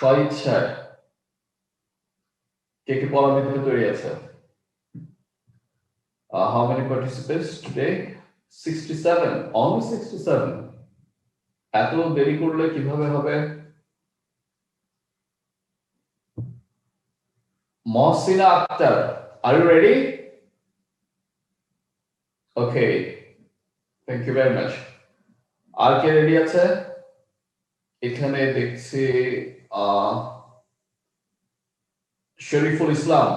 স্বইচ্ছায় কে কে পড়া দিতে তৈরি আছে? How many participants today? 67. Only 67. এত দেরি করলে কিভাবে হবে? Mohsina Akhtar, are you ready? Okay. Thank you very much. আর কে রেডি আছে? এখানে দেখছি শরীফুল ইসলাম,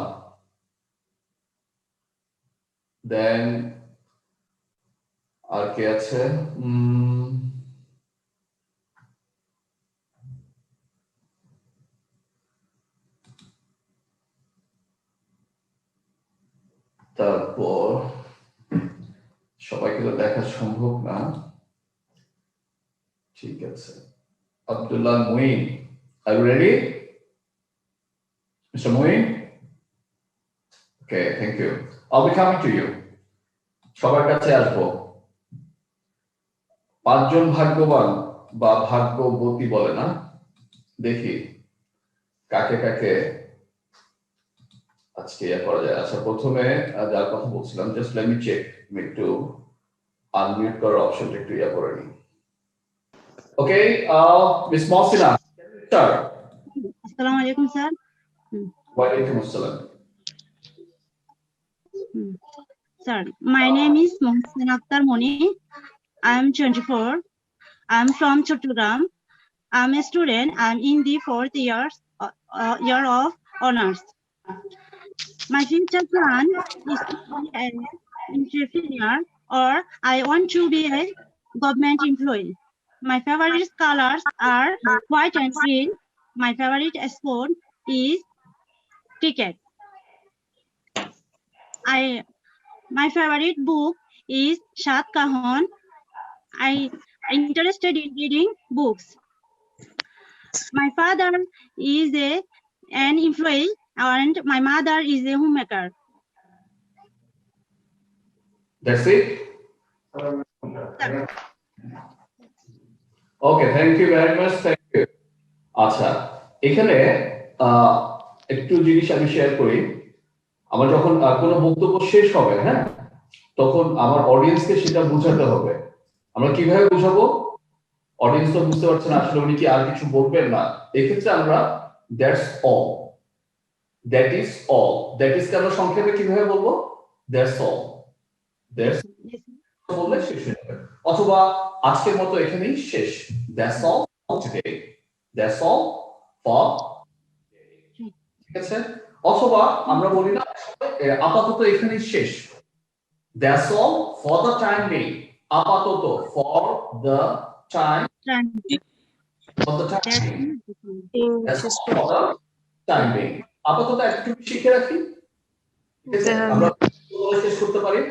দেন আর কে আছে? তারপর সবাইকে তো দেখা সম্ভব না, ঠিক আছে। Abdullah Muin, are you ready? Mr. Muin? Okay, thank you. I'll be coming to you. সবার কাছে আসবো। 5 জন ভাগ্যবান বা ভাগ্যবতী বলে না, দেখি কাকে কাকে আজকে করা যায়। আচ্ছা, প্রথমে যার কথা বলছিলাম, জাস্ট লেট মি চেক, আমি একটু আনমিউট করার অপশনটা একটু করে নিই। ওকে, মিস মহসিনা, স্টার্ট। আসসালামু আলাইকুম স্যার। ওয়া আলাইকুম আসসালাম। Sir, my name is Mohsina Akhtar Moni. I am 24. I am from Chattogram. I am a student. I am in the 4th year of honors. My future plan is to be an entrepreneur, or I want to be a government employee. My favorite colors are white and green. My favorite sport is cricket. My favorite book is Shad Kahan. I am interested in reading books. My father is an employee and my mother is a homemaker. That's it? Okay, thank you very much. Thank you. আচ্ছা, এখানে একটু জিনিস আমি share করি। আমার যখন কোনো বক্তব্য শেষ হবে, হ্যাঁ, তখন আমার অডিয়েন্সকে সেটা বোঝাতে হবে। আমরা কিভাবে বোঝাবো? অডিয়েন্স তো বুঝতে পারছে না আসলে উনি কি আর কিছু বলবেন না। এক্ষেত্রে আমরা that's all, that is all, that is কে আমরা সংক্ষেপে কিভাবে বলবো? দ্যাটস অল, দ্যাটস বললে শেষ হয়ে যাবে। অথবা আজকের মতো এখানেই শেষ, that's all for today, that's all for, ঠিক আছে? অথবা আমরা বলি না আপাতত এখানেই শেষ, that's all for the time being, আপাতত for the time, for the time being, that's for the time being. আপাতত একটু শিখে রাখি, ঠিক আছে? আমরা শেষ করতে পারি,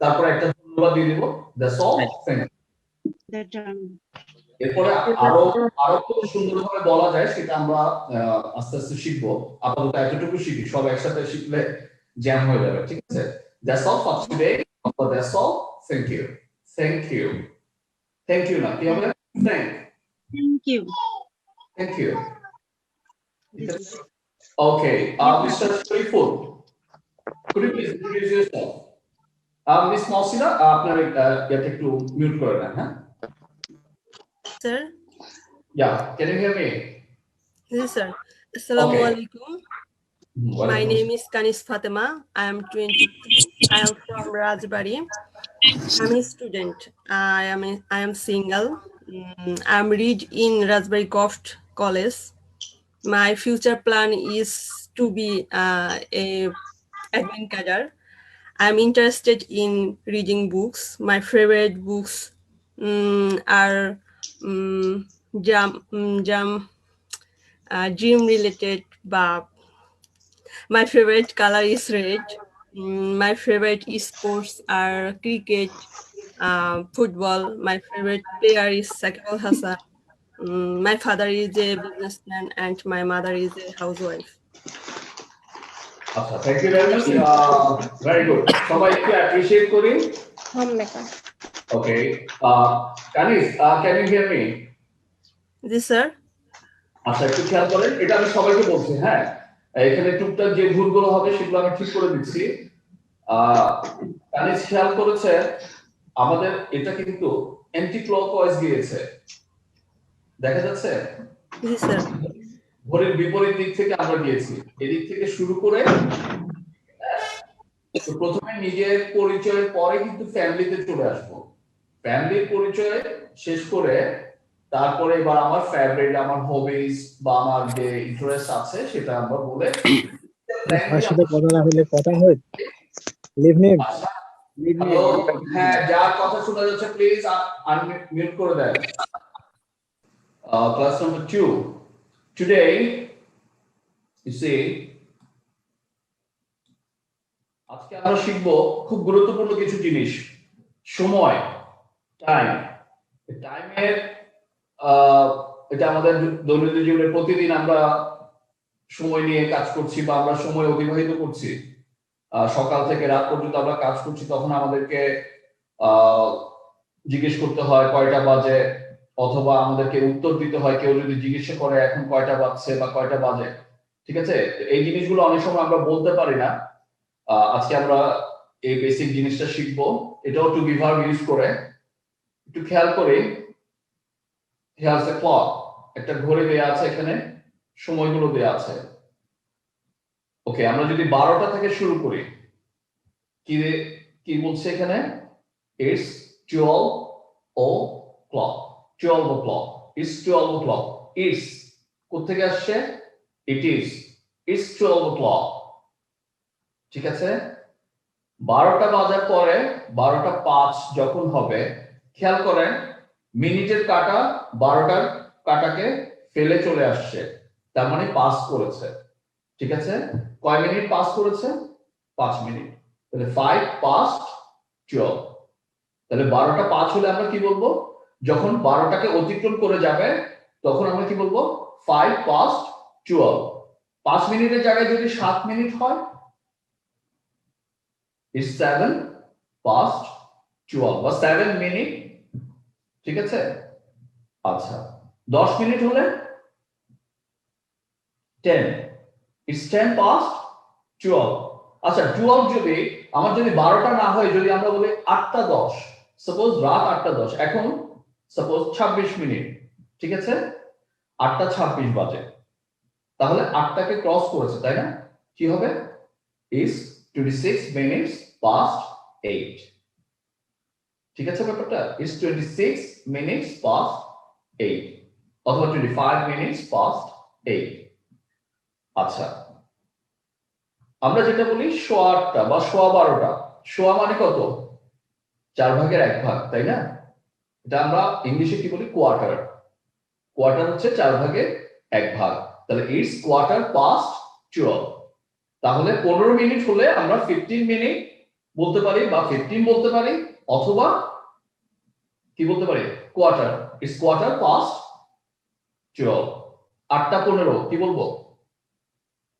তারপর একটা ধন্যবাদ দিয়ে দিব, that's all, thank you. এরপরে আরো খুব সুন্দরভাবে বলা যায় সেটা আমরা আস্তে আস্তে শিখবো। আপাতত এতটুকু শিখি, সব একসাথে শিখলে জ্যাম হয়ে যাবে, ঠিক আছে? That's all for today. That's all. Thank you. Thank you. Thank you না, কি হবে? Thank you. Thank you. Okay, Mr. Shariful, could you please introduce yourself? Miss Mohsina, আপনার এটা একটু মিউট করে দেন, হ্যাঁ? Sir? Yeah, can you hear me? Yes, sir. Assalamu alaikum. My name is Kanis Fatima. I am 23. I am from Rajbari. I'm a student. I am single. I'm read in Raspberry Coast College. My future plan is to be a admin cadre. I'm interested in reading books. My favorite books are dream related. But my favorite color is red. My favorite sports are cricket, football. My favorite player is Sakib Al Hasan. My father is a businessman and my mother is a housewife. Thank you very much. Very good. সবাই একটু appreciate করি। Okay. Kanis, can you hear me? Yes, sir. আচ্ছা একটু খেয়াল করেন, এটা আমি সবাইকে বলছি, হ্যাঁ এখানে টুকটাক যে ভুলগুলো হবে সেগুলো আমি ঠিক করে দিচ্ছি। কানিজ খেয়াল করেছে আমাদের এটা কিন্তু অ্যান্টি ক্লকওয়াইজ গিয়েছে, দেখা যাচ্ছে জি স্যার। ঘড়ির বিপরীত দিক থেকে আমরা গিয়েছি, এদিক থেকে শুরু করে তো প্রথমে নিজের পরিচয়ের পরে কিন্তু ফ্যামিলিতে চলে আসবো, ফ্যামিলির পরিচয় শেষ করে তারপরে এবার আমার ফেভারিট, আমার হবিজ বা আমার যে ইন্টারেস্ট আছে সেটা আমরা বলে আমার সাথে কথা না হলে কথা হয়। লিভ নেম হ্যালো, হ্যাঁ যার কথা শোনা যাচ্ছে প্লিজ আনমিউট করে দেন। Class number 2. Today, you see, আজকে আমরা শিখব খুব গুরুত্বপূর্ণ কিছু জিনিস, সময়, টাইম। টাইমের এটা আমাদের দৈনন্দিন জীবনে প্রতিদিন আমরা সময় নিয়ে কাজ করছি বা আমরা সময় অতিবাহিত করছি, সকাল থেকে রাত পর্যন্ত আমরা কাজ করছি, তখন আমাদেরকে জিজ্ঞেস করতে হয় কয়টা বাজে, অথবা আমাদেরকে উত্তর দিতে হয় কেউ যদি জিজ্ঞেস করে এখন কয়টা বাজছে বা কয়টা বাজে, ঠিক আছে? এই জিনিসগুলো অনেক সময় আমরা বলতে পারি না। আজকে আমরা এই বেসিক জিনিসটা শিখবো, এটাও টু বি ভার্ব ইউজ করে। একটু খেয়াল করি, here's the clock, একটা ঘড়ি দেয়া আছে, এখানে সময়গুলো দেয়া আছে। ওকে, আমরা যদি 12টা থেকে শুরু করি, কি বলছে এখানে? It's 12 o'clock. 12 o'clock. It's 12 o'clock. It's কোথেকে আসছে? It is. It's 12 o'clock. ঠিক আছে? 12টা বাজার পরে 12টা 5 যখন হবে, খেয়াল করেন মিনিটের কাঁটা 12টার কাঁটাকে ফেলে চলে আসছে, তার মানে পাস করেছে। ঠিক আছে? কয় মিনিট পাস করেছে? 5 মিনিট। তাহলে 5 past 12। তাহলে 12টা 5 হলে আমরা কি বলবো? যখন 12টাকে অতিক্রম করে যাবে তখন আমরা কি বলবো? 5 past 12। 5 মিনিটের জায়গায় যদি 7 মিনিট হয়, it's 7 past 12 বা 7 মিনিট। ঠিক আছে? আচ্ছা, 10 মিনিট হলে 10, it's 10 past 12। আচ্ছা 12 যদি আমার যদি 12টা না হয়, যদি আমরা বলি 8টা 10, সাপোজ রাত 8টা 10, এখন সাপোজ 26 মিনিট, ঠিক আছে? 8টা 26 বাজে, তাহলে 8টাকে ক্রস করেছে, তাই না? কি হবে? is 26 minutes past 8। ঠিক আছে ব্যাপারটা? is 26 minutes past 8 অথবা 25 minutes past 8। আচ্ছা, আমরা যেটা বলি সোয়া 8টা বা সোয়া 12টা, সোয়া মানে কত? 4 ভাগের 1 ভাগ, তাই না? এটা আমরা ইংলিশে কি বলি? কোয়ার্টার। কোয়ার্টার হচ্ছে 4 ভাগের 1 ভাগ, তাহলে ইটস কোয়ার্টার পাস্ট 12। তাহলে 15 মিনিট হলে আমরা 15 মিনিট বলতে পারি বা 15 বলতে পারি, অথবা কি বলতে পারি? Quarter, it's quarter past 12। 8টা 15 কি বলবো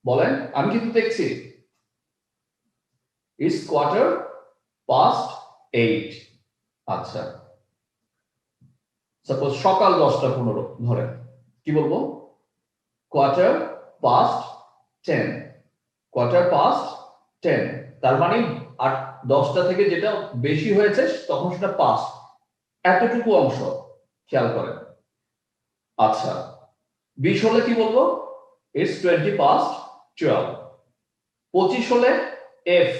বলেন? আমি কিন্তু দেখছি ইটস কোয়ার্টার পাস্ট 8। আচ্ছা, সাপোজ সকাল 10টা 15 ধরেন, কি বলবো? Quarter past 10। কোয়ার্টার পাস্ট 10, তার মানে 10টা থেকে যেটা বেশি হয়েছে তখন সেটা পাস্ট, এতটুকু অংশ খেয়াল করেন। আচ্ছা, 20 হলে কি বলবো? It's 20 past 12। 25 হলে এফ,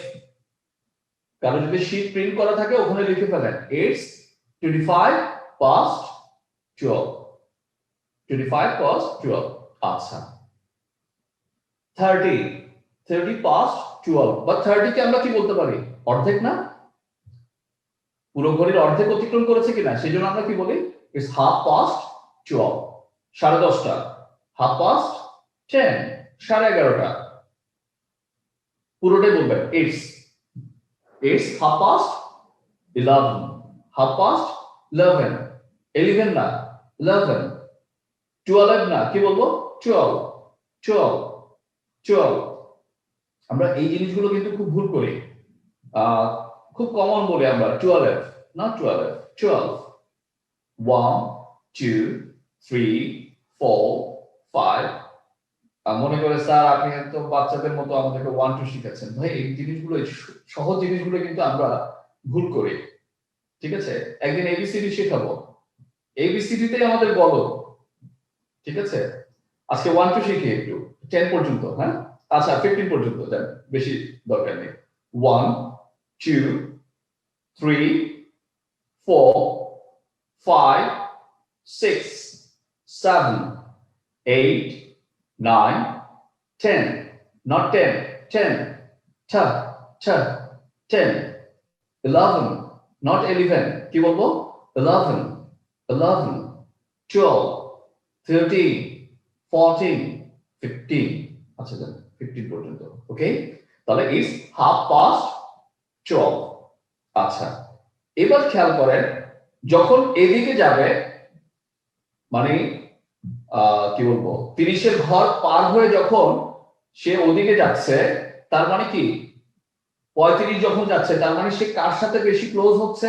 কারণ যদি শীট প্রিন্ট করা থাকে ওখানে লিখে ফেলেন ইটস 25 past 12। 25 past 12। আচ্ছা, 30 past 12 বা 30 কে আমরা কি বলতে পারি? অর্ধেক না? পুরো ঘড়ির অর্ধেক অতিক্রম করেছে কিনা সেই জন্য আমরা কি বলি? It's half past 12। 10:30টা, হাফ পাস্ট 10, 11:30টা, পুরোটাই বলবেন it's half past 11, half past 11, 11 না 11, 12 না, কি বলবো? 12, 12, 12। আমরা এই জিনিসগুলো কিন্তু খুব ভুল করি, খুব কমন বলি আমরা 12, না 12, 12, 1, 2, 3, 4, 5 মনে করে স্যার আপনি তো বাচ্চাদের মতো আমাদেরকে 1 2 শিখাচ্ছেন ভাই এই জিনিসগুলো এই সহজ জিনিসগুলো কিন্তু আমরা ভুল করি ঠিক আছে একদিন এবিসিডি শেখাবো এবিসিডি তেই আমাদের বলো ঠিক আছে আজকে 1 2 শিখি একটু 10 পর্যন্ত হ্যাঁ আচ্ছা 15 পর্যন্ত দেন বেশি দরকার নেই 1 2 3 4 5 6 7 8 9 10 not 10 10 10 11 not 11 কি বলবো 11 11 12 13 14 15 আচ্ছা দেন 15 পর্যন্ত ওকে তাহলে ইজ 12 আচ্ছা এবার খেয়াল করেন যখন এদিকে যাবে মানে কি বলবো 30 এর ঘর পার হয়ে যখন সে ওদিকে যাচ্ছে তার মানে কি 35 যখন যাচ্ছে তার মানে সে কার সাথে বেশি ক্লোজ হচ্ছে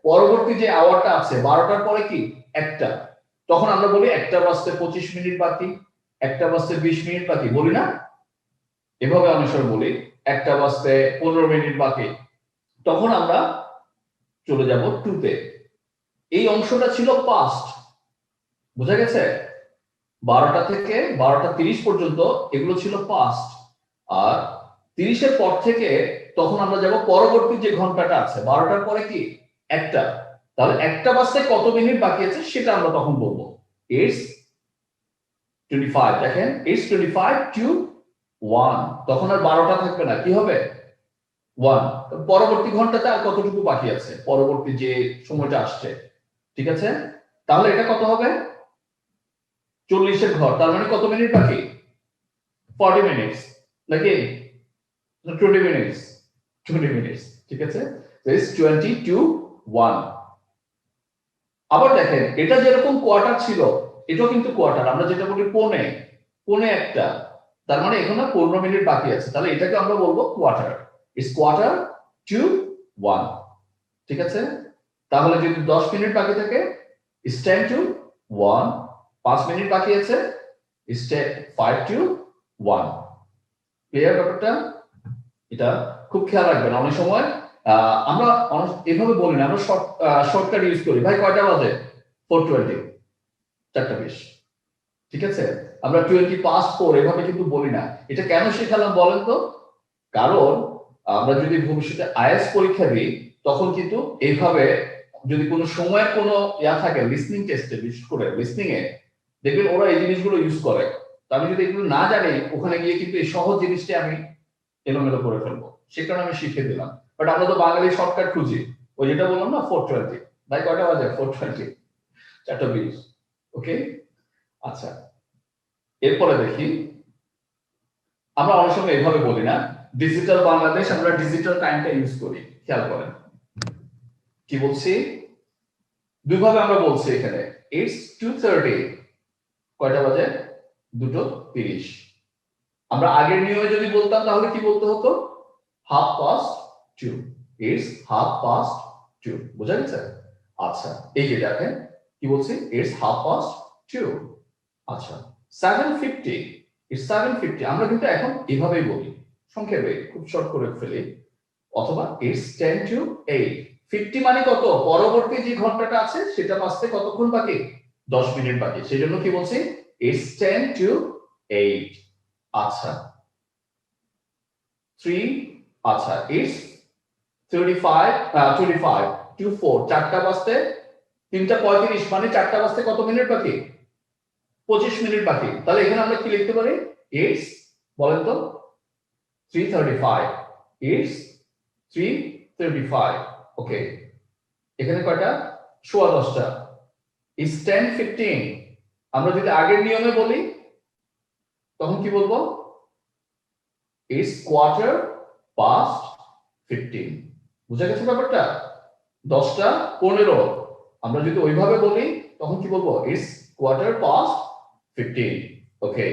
পরবর্তী যে আওয়ারটা আছে 12টার পরে কি একটা তখন আমরা বলি একটা বাজতে 25 মিনিট বাকি একটা বাজতে 20 মিনিট বাকি বলি না এভাবে অনেক সময় বলি একটা বাজতে 15 মিনিট বাকি তখন আমরা চলে যাব 2 তে এই অংশটা ছিল পাস্ট বুঝা গেছে 12টা থেকে 12টা 30 পর্যন্ত এগুলো ছিল পাস্ট আর 30 এর পর থেকে তখন আমরা যাব পরবর্তী যে ঘন্টাটা আছে 12টার পরে কি একটা তাহলে একটা বাজতে কত মিনিট বাকি আছে সেটা আমরা তখন বলবো ইটস 25 দেখেন ইটস 25 to 1 তখন আর 12টা থাকবে না কি হবে 1 পরবর্তী ঘন্টাতে আর কতটুকু বাকি আছে পরবর্তী যে সময়টা আসছে ঠিক আছে তাহলে এটা কত হবে 40 এর ঘর তার মানে কত মিনিট বাকি 40 মিনিটস নাকি 20 মিনিটস 20 মিনিটস ঠিক আছে দিস 20 to 1 আবার দেখেন এটা যেরকম কোয়ার্টার ছিল এটাও কিন্তু কোয়ার্টার আমরা যেটা বলি পৌনে একটা তার মানে এখানে 15 মিনিট বাকি আছে তাহলে এটাকে আমরা বলবো কোয়ার্টার ইটস কোয়ার্টার টু 1 ঠিক আছে তাহলে যদি 10 মিনিট বাকি থাকে ইটস 10 to 1 5 মিনিট বাকি আছে ইটস 5 to 1 ক্লিয়ার ব্যাপারটা এটা খুব খেয়াল রাখবেন অনেক সময় আমরা এভাবে বলি না আমরা শর্টকাট ইউজ করি ভাই কয়টা বাজে 4:20 4:20 ঠিক আছে আমরা 20 এভাবে কিন্তু বলি না এটা কেন শেখালাম বলেন তো কারণ আমরা যদি ভবিষ্যতে আইএলটিএস পরীক্ষা দিই তখন কিন্তু এইভাবে যদি কোনো সময়ের কোনো ইয়া থাকে লিসনিং টেস্টে বিশেষ করে লিসনিং এ দেখবেন ওরা এই জিনিসগুলো ইউজ করে তো আমি যদি এগুলো না জানি ওখানে গিয়ে কিন্তু এই সহজ জিনিসটা আমি এলোমেলো করে ফেলবো সে কারণে আমি শিখিয়ে দিলাম বাট আমরা তো বাঙালি শর্টকাট খুঁজি ওই যেটা বললাম না 4:20 ভাই কয়টা বাজে 4:20 4:20 ওকে আচ্ছা এরপরে দেখি আমরা অনেক সময় এভাবে বলি না ডিজিটাল বাংলাদেশ আমরা ডিজিটাল টাইমটা ইউজ করি খেয়াল করেন কি বলছি দুইভাবে আমরা বলছি এখানে ইটস 2:30 কয়টা বাজে 2:30 আমরা আগের নিয়মে যদি বলতাম তাহলে কি বলতে হতো 2:30 ইটস 2:30 বুঝা গেছে আচ্ছা এই যে দেখেন কি বলছি ইটস 2:30 আচ্ছা 7:50 ইটস 7:50 আমরা কিন্তু এখন এভাবেই বলি সংক্ষেপে খুব শর্ট করে ফেলি অথবা ইটস 10 to 8 50 মানে কত পরবর্তী যে ঘন্টাটা আছে সেটা বাজতে কতক্ষণ বাকি 10 মিনিট বাকি সেজন্য কি বলছি ইটস 10 to 8 আচ্ছা 3 আচ্ছা ইটস 25 to 4 চারটা বাজতে 3:35 মানে চারটা বাজতে কত মিনিট বাকি 25 মিনিট বাকি তাহলে এখানে আমরা কি লিখতে পারি ইটস বলেন তো 3:35 ইটস 3:35 ওকে এখানে কয়টা 10:15 ইটস 10:15 আমরা যদি আগের নিয়মে বলি তখন কি বলবো ইটস 15:15 বুঝা গেছে ব্যাপারটা 10:15 আমরা যদি ওইভাবে বলি তখন কি বলবো ইটস 15:15 ওকে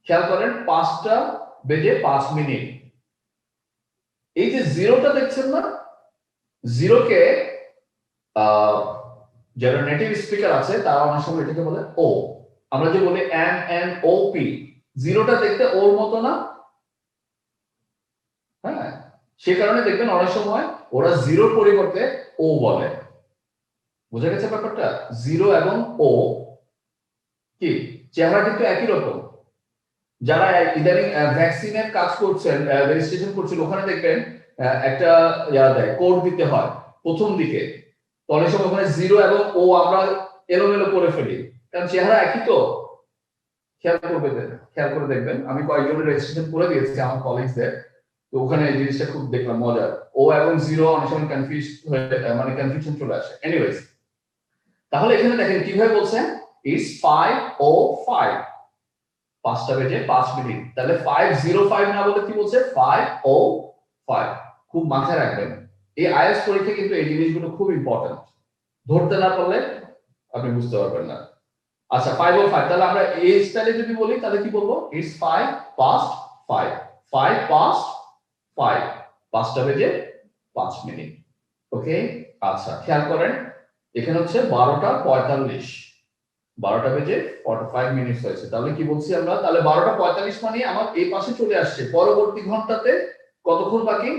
খেয়াল করেন 5:05 মিনিট এই যে জিরোটা দেখছেন না জিরোকে যারা নেটিভ স্পিকার আছে তারা অনেক সময় এটাকে বলে ও আমরা যে বলি MNOP, জিরোটা দেখতে ওর মতো না? হ্যাঁ, সে কারণে দেখবেন অনেক সময় ওরা জিরোর পরিবর্তে ও বলে। বুঝা গেছে ব্যাপারটা? জিরো এবং ও কি চেহারা কিন্তু একই রকম। যারা ইদানিং ভ্যাকসিনের কাজ করছেন, রেজিস্ট্রেশন করছেন, ওখানে দেখবেন একটা দেয়, কোড দিতে হয় প্রথম দিকে। তো অনেক সময় ওখানে জিরো এবং ও আমরা এলোমেলো করে ফেলি, কারণ চেহারা একই তো। খেয়াল করে দেখবেন, আমি কয়েকজনের রেজিস্ট্রেশন করে দিয়েছি আমার কলিগসদের, তো ওখানে এই জিনিসটা খুব দেখলাম মজার। ও এবং জিরো অনেক সময় কনফিউজ হয়ে মানে কনফিউশন চলে আসে। এনিওয়েজ, তাহলে এখানে দেখেন কিভাবে বলছেন, ইজ 5:05, 5টা বেজে 5 মিনিট। তাহলে 5:05 না বলে কি বলছে, 5:05। খুব মাথায় রাখবেন, এই আইএলটিএস পরীক্ষা কিন্তু এই জিনিসগুলো খুব ইম্পর্টেন্ট। ধরতে না পারলে আপনি বুঝতে পারবেন না। আচ্ছা, 5:05, তাহলে আমরা এই স্টাইলে যদি বলি তাহলে কি বলবো, ইটস 5:05, 5:05, 5টা বেজে 5 মিনিট। ওকে, আচ্ছা খেয়াল করেন, এখানে হচ্ছে 12টা 45, 12টা বেজে 45 মিনিট হয়েছে। তাহলে কি বলছি আমরা, তাহলে 12টা 45 মানে আমার এই পাশে চলে আসছে, পরবর্তী ঘন্টাতে কতক্ষণ বাকি,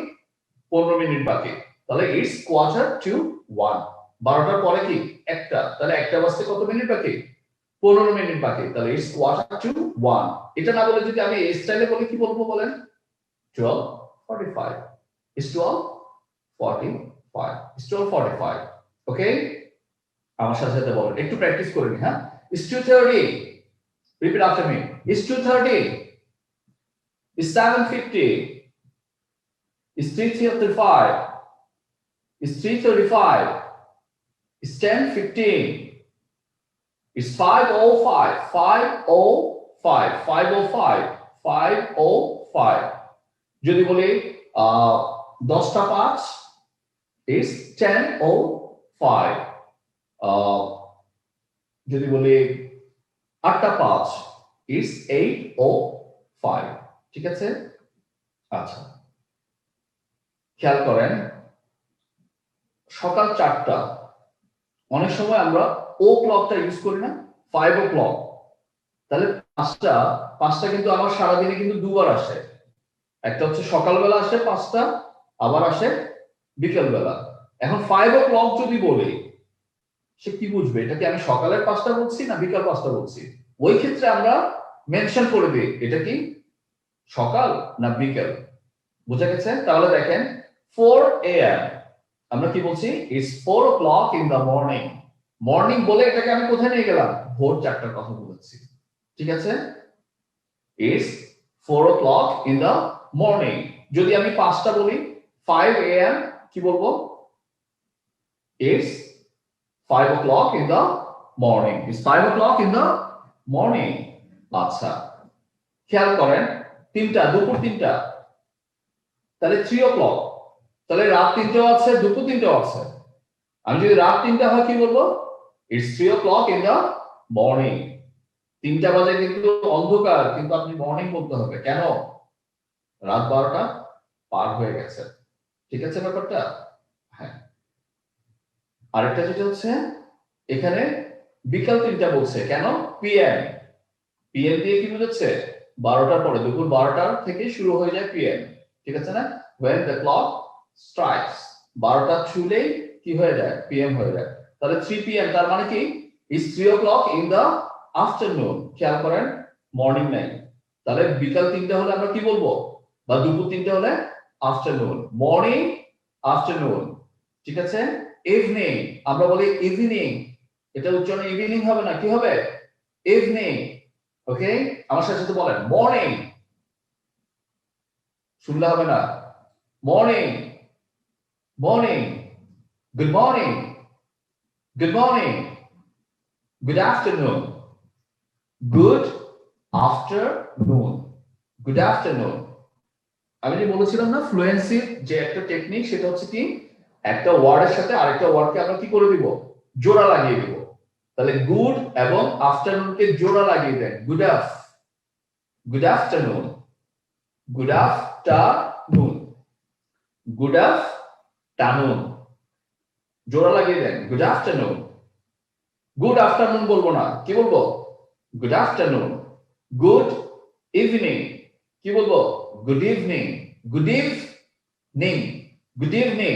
15 মিনিট বাকি। তাহলে ইটস 1:15, 12টার পরে কি একটা, তাহলে একটা বাজতে কত মিনিট বাকি, 15 মিনিট বাকি। তাহলে ইটস 1:15। এটা না বলে যদি আমি এই স্টাইলে বলি কি বলবো বলেন, 12:45, ইটস 12:45, ইটস 12:45। ওকে, আমার সাথে সাথে বলেন, একটু প্র্যাকটিস করে নিন। হ্যাঁ, it's 2:30, repeat after me, it's 2:30, it's 7:50, it's 3:35, it's 3:35, it's 10:15, it's 5:05, 5:05, 5:05, 5:05। যদি বলি 10টা 5, it's 10:05। যদি বলি 8টা 5, it's 8:05। ঠিক আছে? আচ্ছা, খেয়াল করেন, সকাল 4টা, অনেক সময় আমরা ও ক্লকটা ইউজ করি না, 5 o'clock। তাহলে 5টা কিন্তু আমার সারাদিনে কিন্তু দুবার আসে, একটা হচ্ছে সকালবেলা আসে 5টা, আবার আসে বিকেল বেলা। এখন 5 o'clock যদি বলি, সে কি বুঝবে এটা কি আমি সকালের 5টা বলছি না বিকাল 5টা বলছি? ওই ক্ষেত্রে আমরা মেনশন করে দিই এটা কি সকাল না বিকেল। বুঝা গেছে? তাহলে দেখেন 4 AM, আমরা কি বলছি, it's 4 o'clock in the morning। Morning বলে এটাকে আমি কোথায় নিয়ে গেলাম, ভোর 4টার কথা বলেছি। ঠিক আছে, it's 4 o'clock in the morning। যদি আমি 5টা বলি, 5 AM, কি বলবো, it's 5 o'clock in the morning, it's 5 o'clock in the morning। আচ্ছা, খেয়াল করেন, 3টা, দুপুর 3টা, তাহলে 3 o'clock। তাহলে রাত 3টাও আছে, দুপুর 3টাও আছে। আমি যদি রাত 3টা হয় কি বলবো, it's 3 o'clock in the morning। 3টা বাজে কিন্তু অন্ধকার, কিন্তু আপনি মর্নিং বলতে হবে, কেন, রাত 12টা পার হয়ে গেছে। ঠিক আছে ব্যাপারটা? হ্যাঁ। আরেকটা যেটা হচ্ছে, এখানে বিকাল 3টা বলছে, কেন, PM। PM দিয়ে কি বোঝাচ্ছে, 12টার পরে, দুপুর 12টার থেকে শুরু হয়ে যায় PM। ঠিক আছে না? when the clock strikes, 12টা ছুলেই কি হয়ে যায়, PM হয়ে যায়। তাহলে 3 PM, তার মানে কি, is 3 o'clock in the afternoon। খেয়াল করেন, মর্নিং নাই। তাহলে বিকাল 3টা হলে আমরা কি বলবো, বা দুপুর 3টা হলে আফটারনুন, মর্নিং, আফটারনুন। ঠিক আছে? ইভিনিং, আমরা বলি ইভিনিং, এটা উচ্চারণ ইভিনিং হবে না, কি হবে, ইভিনিং। ওকে, আমার সাথে সাথে বলেন, মর্নিং, শুনলে হবে না, morning, morning, good morning, good morning, good afternoon, good afternoon, good afternoon. আমি যে বলেছিলাম না, ফ্লুয়েন্সির যে একটা টেকনিক, সেটা হচ্ছে কি, একটা ওয়ার্ডের সাথে আরেকটা ওয়ার্ডকে আমরা কি করে দিব, জোড়া লাগিয়ে দিব। তাহলে গুড এবং আফটারনুনকে জোড়া লাগিয়ে দেন, good afternoon, good afternoon, good afternoon, জোড়া লাগিয়ে দেন, গুড আফটারনুন। গুড আফটারনুন বলবো না, কি বলবো, গুড আফটারনুন, গুড ইভিনিং, কি বলবো? Good evening, good evening, good evening,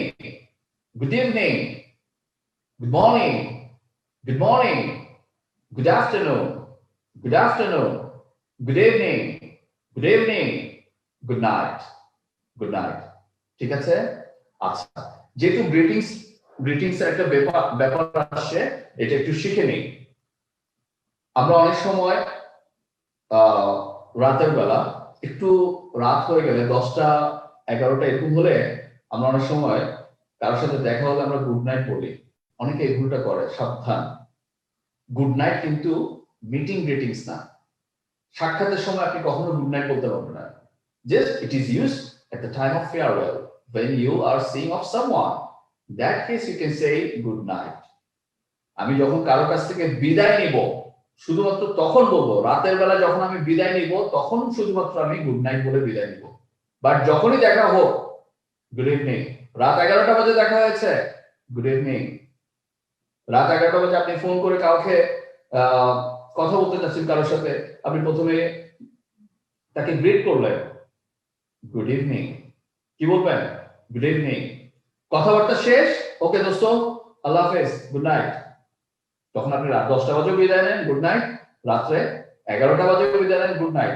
good evening, good morning, good morning, good afternoon, good afternoon, good evening, good evening, good night, good night. ঠিক আছে? আচ্ছা, যেহেতু গ্রিটিংস এর একটা ব্যাপার আসছে, এটা একটু শিখে নিই। আমরা অনেক সময় রাতের বেলা একটু রাত হয়ে গেলে 10টা 11টা এরকম হলে আমরা অনেক সময় কারোর সাথে দেখা হলে আমরা গুড নাইট বলি। অনেকে এই ভুলটা করে, সাবধান। গুড নাইট কিন্তু মিটিং গ্রিটিংস না। সাক্ষাতের সময় আপনি কখনো গুড নাইট বলতে পারবেন না। Just it is used at the time of farewell, when you are seeing of someone, in that case you can say good night. আমি যখন কারো কাছ থেকে বিদায় নিব শুধুমাত্র তখন বলবো, রাতের বেলা যখন আমি বিদায় নিব তখন শুধুমাত্র আমি গুড নাইট বলে বিদায় নিব। বাট যখনই দেখা হোক, গুড ইভিনিং। রাত 11টা বাজে দেখা হয়েছে, গুড ইভিনিং। রাত 11টা বাজে আপনি ফোন করে কাউকে কথা বলতে চাচ্ছেন কারোর সাথে, আপনি প্রথমে তাকে গ্রিট করলেন, গুড ইভিনিং। কি বলবেন? Good evening. কথাবার্তা শেষ, ওকে দোস্ত, আল্লাহ হাফেজ, গুড নাইট। তখন আপনি রাত 10টা বাজে বিদায় নেন, গুড নাইট। রাত্রে 11টা বাজে বিদায় নেন, গুড নাইট।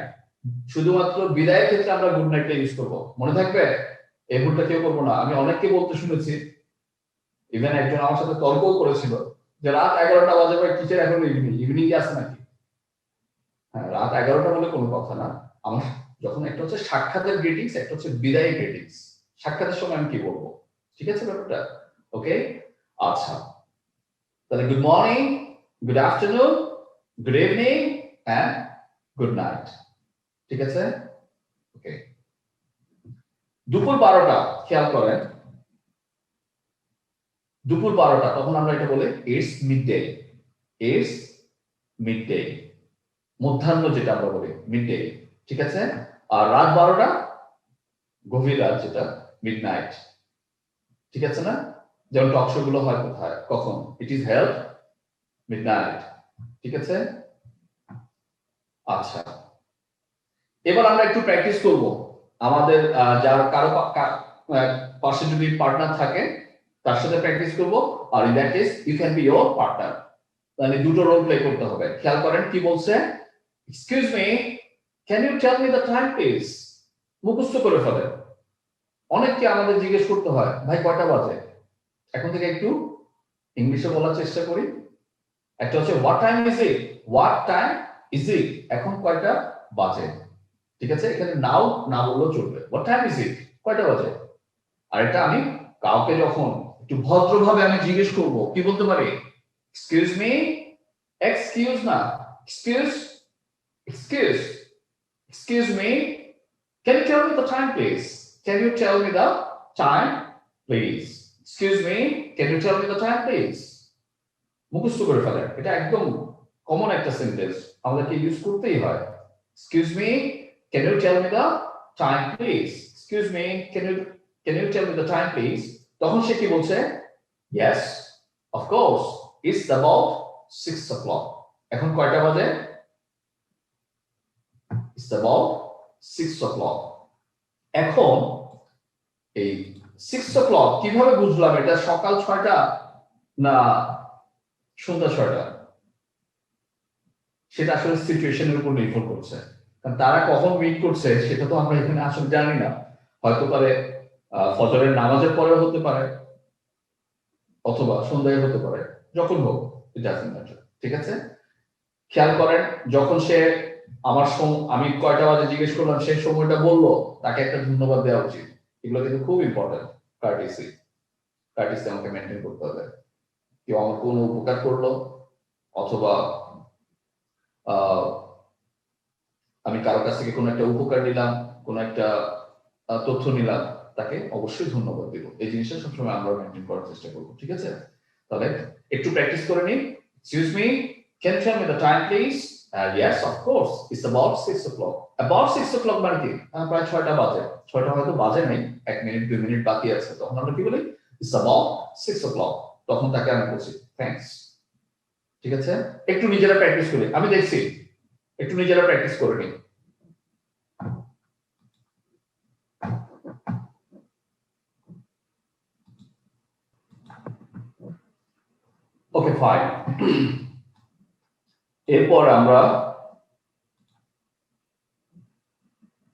শুধুমাত্র বিদায়ের ক্ষেত্রে আমরা গুড নাইটটা ইউজ করবো, মনে থাকবে? এই ভুলটা কেউ করবো না। আমি অনেককে বলতে শুনেছি, ইভেন একজন আমার সাথে তর্কও করেছিল যে রাত 11টা বাজে ভাই, টিচার এখন ইভিনিং কি আছে নাকি? হ্যাঁ, রাত 11টা বলে কোনো কথা না। আমার যখন একটা হচ্ছে সাক্ষাতের গ্রিটিংস, একটা হচ্ছে বিদায় গ্রিটিংস। সাক্ষাতের সময় আমি কি বলবো, ঠিক আছে ব্যাপারটা? ওকে, আচ্ছা, তাহলে good morning, good afternoon, good evening and good night. ঠিক আছে? ওকে। দুপুর 12টা, খেয়াল করেন, দুপুর 12টা, তখন আমরা এটা বলি it's mid day. It's mid day, মধ্যাহ্ন যেটা আমরা বলি, মিড ডে। ঠিক আছে? আর রাত 12টা, গভীর রাত, যেটা মিড নাইট। ঠিক আছে না? যেমন টক শো গুলো হয় কোথায়, কখন? It is held mid night. ঠিক আছে? আচ্ছা, এবার আমরা একটু প্র্যাকটিস করব। আমাদের যার কারো পাশে যদি পার্টনার থাকে তার সাথে প্র্যাকটিস করব, আর in that case you can be your partner. মানে দুটো রোল প্লে করতে হবে। খেয়াল করেন কি বলছে, excuse me, can you tell me the time please. মুখস্থ করে ফেলেন। অনেককে আমাদের জিজ্ঞেস করতে হয়, ভাই কয়টা বাজে? এখন থেকে একটু ইংলিশে বলার চেষ্টা করি। একটা হচ্ছে what time is it, what time is it, এখন কয়টা বাজে। ঠিক আছে? এখানে নাও না বললেও চলবে, হোয়াট টাইম ইজ ইট, কয়টা বাজে। আর এটা আমি কাউকে যখন একটু ভদ্রভাবে আমি জিজ্ঞেস করব, কি বলতে পারি? এক্সকিউজ মি, এক্সকিউজ না, excuse, excuse, excuse me, can you tell me the time please, can you tell me the time please, excuse me, can you tell me the time please। মুখস্থ করে ফেলেন, এটা একদম কমন একটা sentence, আমাদেরকে use করতেই হয়। Excuse me, can you tell me the time please, excuse me, can you tell me the time please। তখন সে কি বলছে? yes of course, it's about 6 o'clock। এখন কয়টা বাজে? it's about 6 o'clock। এখন এই 6 o'clock কিভাবে বুঝলাম এটা সকাল 6টা না সন্ধ্যা 6টা? সেটা আসলে সিচুয়েশনের উপর নির্ভর করছে। কারণ তারা কখন মিট করছে সেটা তো আমরা এখানে আসলে জানি না। হয়তো পারে ফজরের নামাজের পরে হতে পারে, অথবা সন্ধ্যায় হতে পারে, যখন হোক, ইট ডাজন্ট ম্যাটার। ঠিক আছে? খেয়াল করেন, যখন সে আমি কয়টা বাজে জিজ্ঞেস করলাম, সেই সময়টা বললো, তাকে একটা ধন্যবাদ দেওয়া উচিত। এগুলো কিন্তু খুব ইম্পর্টেন্ট। কার্টিসি আমাকে মেনটেন করতে হবে। কেউ আমার কোনো উপকার করলো, অথবা আমি কারো কাছ থেকে কোনো একটা উপকার নিলাম, কোনো একটা তথ্য নিলাম, তাকে অবশ্যই ধন্যবাদ দিব। এই জিনিসটা সবসময় আমরা মেনটেন করার চেষ্টা করবো। ঠিক আছে? তাহলে একটু প্র্যাকটিস করে নিন। Excuse me, can you tell me the time please? Yes of course, it's about 6 o'clock। about 6 o'clock মানে কি? প্রায় 6টা বাজে। 6টা হয়তো বাজে নাই, 1 মিনিট 2 মিনিট বাকি আছে, তখন আমরা কি বলি? it's about 6 o'clock। তখন তাকে আমি বলছি থ্যাঙ্কস। ঠিক আছে? একটু নিজেরা প্র্যাকটিস করি। আমি দেখছি একটু নিজেরা প্র্যাকটিস করে নিন। Okay fine. এরপর আমরা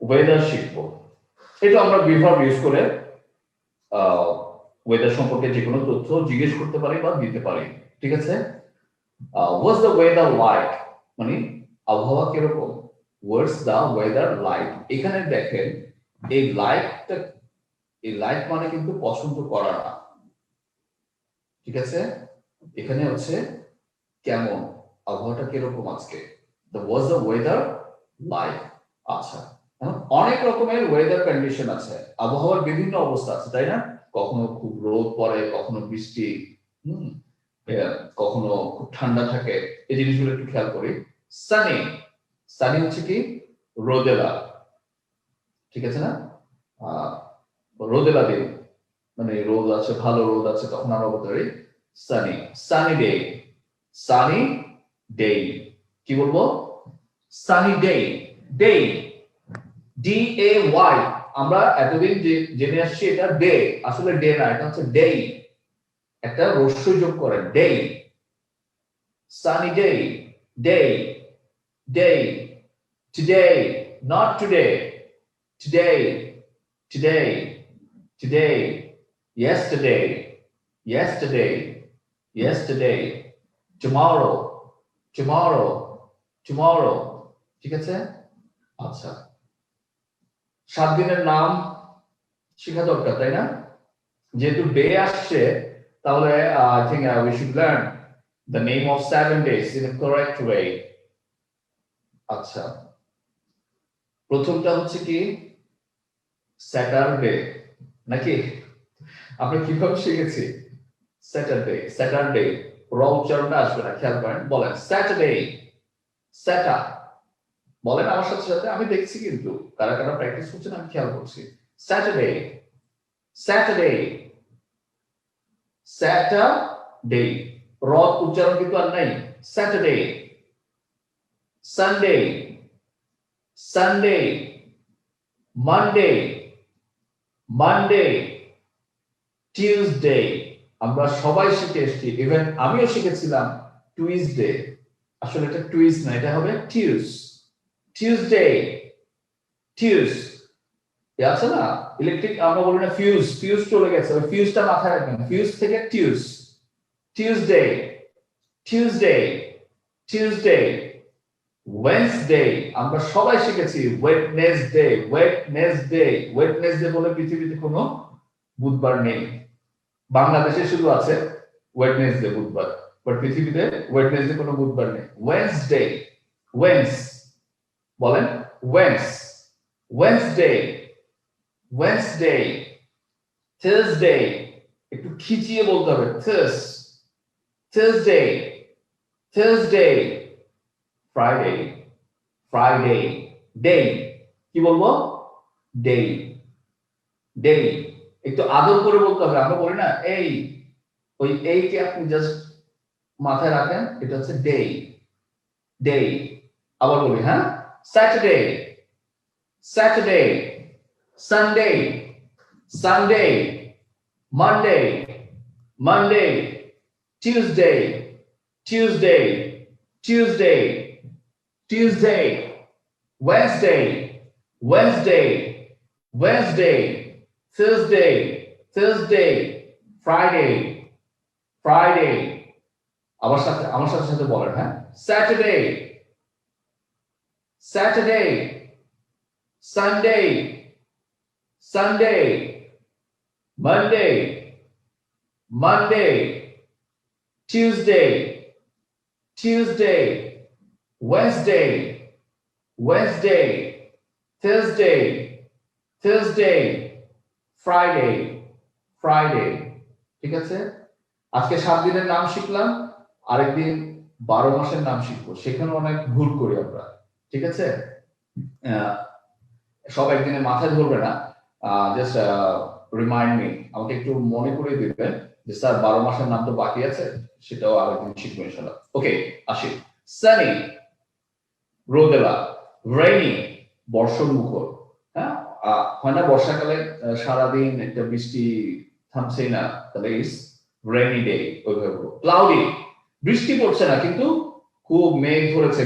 ওয়েদার শিখবো। এটা আমরা বিভার্ব ইউজ করে ওয়েদার সম্পর্কে যে কোনো তথ্য জিজ্ঞেস করতে পারি বা দিতে পারি, ঠিক আছে? হোয়াটস দ্য ওয়েদার লাইক, মানে আবহাওয়া কিরকম। হোয়াটস দ্য ওয়েদার লাইক, এখানে দেখেন এই লাইকটা, এই লাইক মানে কিন্তু পছন্দ করা না, ঠিক আছে? এখানে হচ্ছে কেমন, আবহাওয়াটা কিরকম আজকে। What's the weather like. আচ্ছা, অনেক রকমের ওয়েদার কন্ডিশন আছে, আবহাওয়ার বিভিন্ন অবস্থা আছে, তাই না? কখনো খুব রোদ পড়ে, কখনো বৃষ্টি, কখনো খুব ঠান্ডা থাকে। এই জিনিসগুলো একটু খেয়াল করি। সানি, সানি হচ্ছে কি রোদেলা, ঠিক আছে না? রোদেলা দিন মানে রোদ আছে, ভালো রোদ আছে, তখন আমরা বলতে পারি Sunny. Sunny day, sunny day, কি বলবো? Sunny day, day, DAY। আমরা এতদিন যে জেনে আসছি এটা ডে, আসলে ডে না, এটা হচ্ছে ডে, একটা রস্য যোগ করে day. Sunny day, day, day, today, not today, today, today, today, yesterday, yesterday, yesterday, tomorrow, tomorrow, tomorrow, ঠিক আছে? আচ্ছা, 7 দিনের নাম শেখা দরকার, তাই না? যেহেতু ডে আসছে, তাহলে I think we should learn the name of 7 days in a correct way. আচ্ছা, প্রথমটা হচ্ছে কি স্যাটারডে, নাকি? আমরা কিভাবে শিখেছি? স্যাটারডে, স্যাটারডে, র উচ্চারণটা আসবে না, খেয়াল করেন। বলেন স্যাটারডে, স্যাটা, বলেন আমার সাথে সাথে, আমি দেখছি কিন্তু কারা কারা প্র্যাকটিস করছেন, আমি খেয়াল করছি। স্যাটারডে, স্যাটারডে, স্যাটারডে, র উচ্চারণ কিন্তু আর নাই। Saturday, Sunday, Sunday, Monday, Monday, Tuesday. আমরা সবাই শিখে এসেছি, ইভেন আমিও শিখেছিলাম টুইসডে, আসলে এটা টুইস না, এটা হবে টিউস। টিউসডে, টিউস, আছে না ইলেকট্রিক, আমরা বলি না ফিউজ, ফিউজ চলে গেছে, ওই ফিউজটা মাথায় রাখবেন, ফিউজ থেকে Tues. Tuesday, Tuesday, Tuesday, Wednesday, আমরা সবাই শিখেছি ওয়েডনেসডে, ওয়েডনেসডে, ওয়েডনেসডে বলে পৃথিবীতে কোনো বুধবার নেই, বাংলাদেশে শুধু আছে ওয়েডনেসডে, বুধবার, বাট পৃথিবীতে ওয়েডনেসডে কোনো বুধবার নেই। ওয়েডনেসডে, ওয়েন্স, বলেন ওয়েন্স, ওয়েডনেসডে, ওয়েডনেসডে, থার্সডে, একটু খিচিয়ে বলতে হবে, Thurs, Thursday, Thursday, Friday, Friday, day, কি বলবো? ডে, ডে, একটু আদর করে বলতে হবে, আমরা বলি না এই, ওই এই কে আপনি জাস্ট মাথায় রাখেন, এটা হচ্ছে ডে, ডে। আবার বলি, হ্যাঁ, Saturday, Saturday, Sunday, Sunday, Monday, Monday, Tuesday, Tuesday, Tuesday, Tuesday, Wednesday, Wednesday, Wednesday, Thursday, Thursday, Friday, Friday. আমার সাথে সাথে বলেন, হ্যাঁ, Saturday, Saturday, Sunday, Sunday, Monday, Monday, Tuesday, Tuesday, Wednesday, Wednesday, Thursday, Thursday, Friday, Friday, ঠিক আছে? আজকে 7 দিনের নাম শিখলাম, আরেকদিন 12 মাসের নাম শিখবো, সেখানে অনেক ভুল করি আমরা, ঠিক আছে? সব একদিনে মাথায় ধরবে না, জাস্ট রিমাইন্ড মি, আমাকে একটু মনে করিয়ে দিবেন যে স্যার 12 মাসের নাম তো বাকি আছে, সেটাও আরেকদিন শিখবো ইনশাআল্লাহ। ওকে, আসি। সানি, রোদেলা। রেইনি, বর্ষণ মুখর। হ্যাঁ, হয় না বর্ষাকালে সারাদিন একটা বৃষ্টি থামছেই না, তাহলে ইস রেইনি ডে ওইভাবে। ক্লাউডি, বৃষ্টি পড়ছে না কিন্তু খুব মেঘ ধরেছে,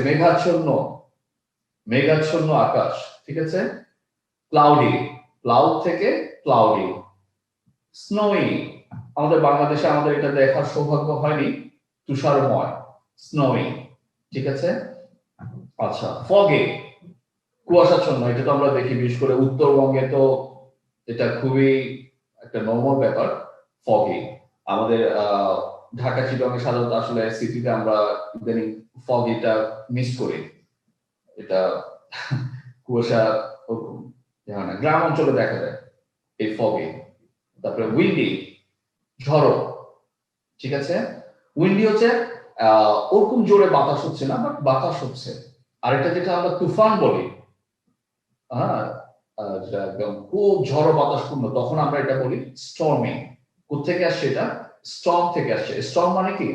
মেঘাচ্ছন্ন আকাশ, ঠিক আছে। ক্লাউডি, ক্লাউড থেকে ক্লাউডি। স্নোই, আমাদের বাংলাদেশে আমাদের এটা দেখার সৌভাগ্য হয়নি, তুষারময়, স্নোই, ঠিক আছে। আচ্ছা, ফগে, কুয়াশাচ্ছন্ন, এটা তো আমরা দেখি বিশেষ করে উত্তরবঙ্গে, তো এটা খুবই একটা নর্মাল ব্যাপার। ফগে, আমাদের ঢাকা চিটাগং সাধারণত আসলে সিটিতে আমরা ইদানিং ফগিটা মিস করি, এটা কুয়াশা গ্রাম অঞ্চলে দেখা যায় এই ফগে। তারপরে উইন্ডি, ঝড়ো, ঠিক আছে। উইন্ডি হচ্ছে ওরকম জোরে বাতাস হচ্ছে না, বাট বাতাস হচ্ছে। আরেকটা যেটা আমরা তুফান বলি, হ্যাঁ, যেটা একদম খুব ঝড়ো বাতাসপূর্ণ, তখন আমরা এটা বলি স্টর্মিং। কোথেকে আসছে এটা? স্টর্ম থেকে আসছে। স্টর্ম মানে কি?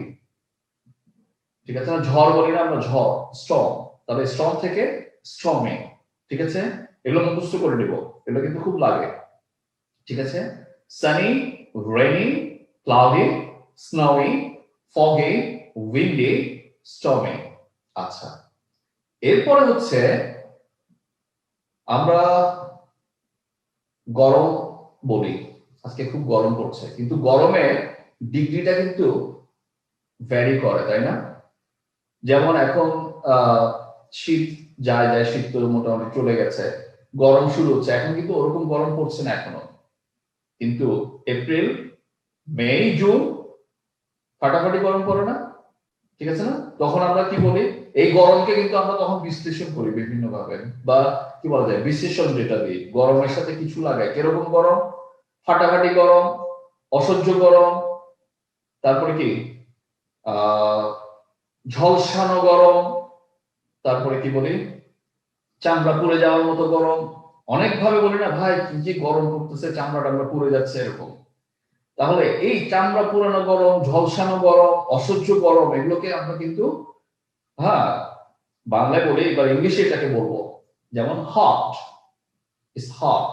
ঠিক আছে না, ঝড় বলি না আমরা, ঝড়, স্টর্ম, তাহলে স্টর্ম থেকে স্টর্মিং, ঠিক আছে। এগুলো মুখস্থ করে নিব, এগুলো কিন্তু খুব লাগে, ঠিক আছে। Sunny, rainy, cloudy, snowy, foggy, windy, storming. আচ্ছা, এরপরে হচ্ছে আমরা গরম বলি। আজকে খুব গরম পড়ছে, কিন্তু গরমের ডিগ্রিটা কিন্তু ভ্যারি করে, তাই না? যেমন এখন শীত যায় যায়, শীত তো মোটামুটি চলে গেছে, গরম শুরু হচ্ছে, এখন কিন্তু ওরকম গরম পড়ছে না এখনো, কিন্তু এপ্রিল, মে, জুন ফাটাফাটি গরম পড়ে না, ঠিক আছে না? তখন আমরা কি বলি, এই গরমকে কিন্তু আমরা তখন বিশ্লেষণ করি বিভিন্ন ভাবে, বা কি বলা যায়, বিশ্লেষণ যেটা দিই, গরমের সাথে কিছু লাগাই, কিরকম গরম, ফাটাফাটি গরম, অসহ্য গরম, তারপরে কি ঝলসানো গরম, তারপরে কি বলি, চামড়া পুড়ে যাওয়ার মতো গরম। অনেক ভাবে বলি না ভাই, কি যে গরম পড়তেছে, চামড়া টামড়া পুড়ে যাচ্ছে, এরকম। তাহলে এই চামড়া পুরানো গরম, ঝলসানো গরম, অসহ্য গরম, এগুলোকে আমরা কিন্তু হ্যাঁ বাংলায় বলি, এবার ইংলিশে এটাকে বলবো, যেমন হট, ইজ হট,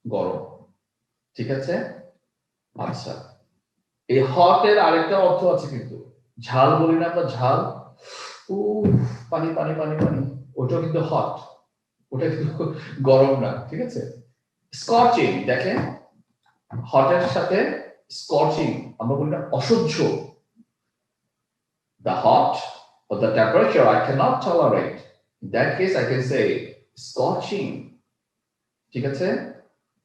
গরম, ঠিক আছে। আচ্ছা, এই হট এর আরেকটা অর্থ আছে কিন্তু, ঝাল বলি না আমরা, ঝাল, পানি পানি পানি পানি, ওটা কিন্তু হট, ওটা কিন্তু গরম না, ঠিক আছে। স্কচিং, দেখেন হটের সাথে স্কচিং, আমরা বলি না অসহ্য, the hot or the temperature I cannot tolerate, in that case I can say scorching, ঠিক আছে।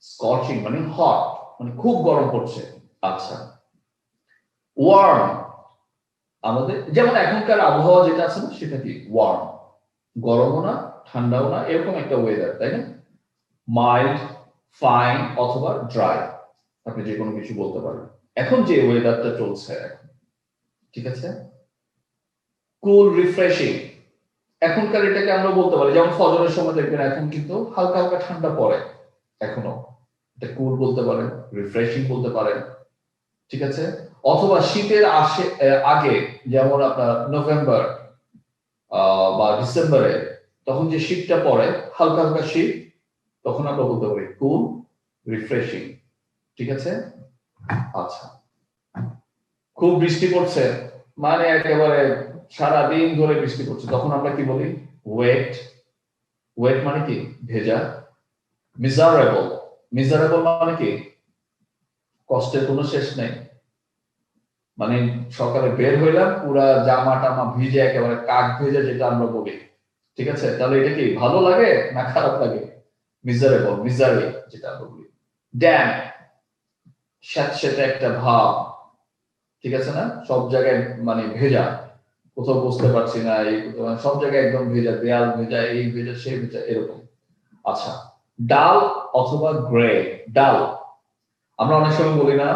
স্কচিং মানে হট, মানে খুব গরম পড়ছে। আচ্ছা, ওয়ার্ম, আমাদের যেমন এখনকার আবহাওয়া যেটা আছে না, সেটা কি ওয়ার্ম, গরমও না ঠান্ডাও না, এরকম একটা ওয়েদার, তাই না। মাইল্ড, ফাইন অথবা ড্রাই, আপনি যে কোনো কিছু বলতে পারেন, এখন যে ওয়েদারটা চলছে এখন, ঠিক আছে। কুল, রিফ্রেশিং, এখনকার এটাকে আমরা বলতে পারি, যেমন ফজরের সময় দেখবেন এখন কিন্তু হালকা হালকা ঠান্ডা পড়ে, এখনো, এটা কুল বলতে পারেন, রিফ্রেশিং বলতে পারেন, ঠিক আছে। অথবা শীতের আগে, যেমন আপনার নভেম্বর বা ডিসেম্বরে, তখন যে শীতটা পড়ে, হালকা হালকা শীত, তখন আমরা বলতে পারি কুল, রিফ্রেশিং, ঠিক আছে। আচ্ছা, খুব বৃষ্টি পড়ছে, মানে একেবারে সারাদিন ধরে বৃষ্টি পড়ছে, তখন আমরা কি বলি ওয়েট, ওয়েট মানে কি ভেজা। মিজারেবল, মিজারেবল মানে কি কষ্টের কোনো শেষ নেই, মানে সকালে বের হইলাম পুরা জামা টামা ভিজে, একেবারে কাক ভেজা, যেটা আমরা বলি, ঠিক আছে। তাহলে এটা কি ভালো লাগে না খারাপ লাগে? মিজারেবল, মিজারি যেটা আমরা বলি। ড্যাম, স্যাঁতস্যাঁতে একটা ভাব, ঠিক আছে না, সব জায়গায় মানে ভেজা, কোথাও বুঝতে পারছি না, এই সব জায়গায় একদম ভেজা, দেয়াল ভেজা, এই ভেজা সেই ভেজা, এরকম। আচ্ছা, ডাল অথবা গ্রে, ডাল, আমরা অনেক সময় বলি না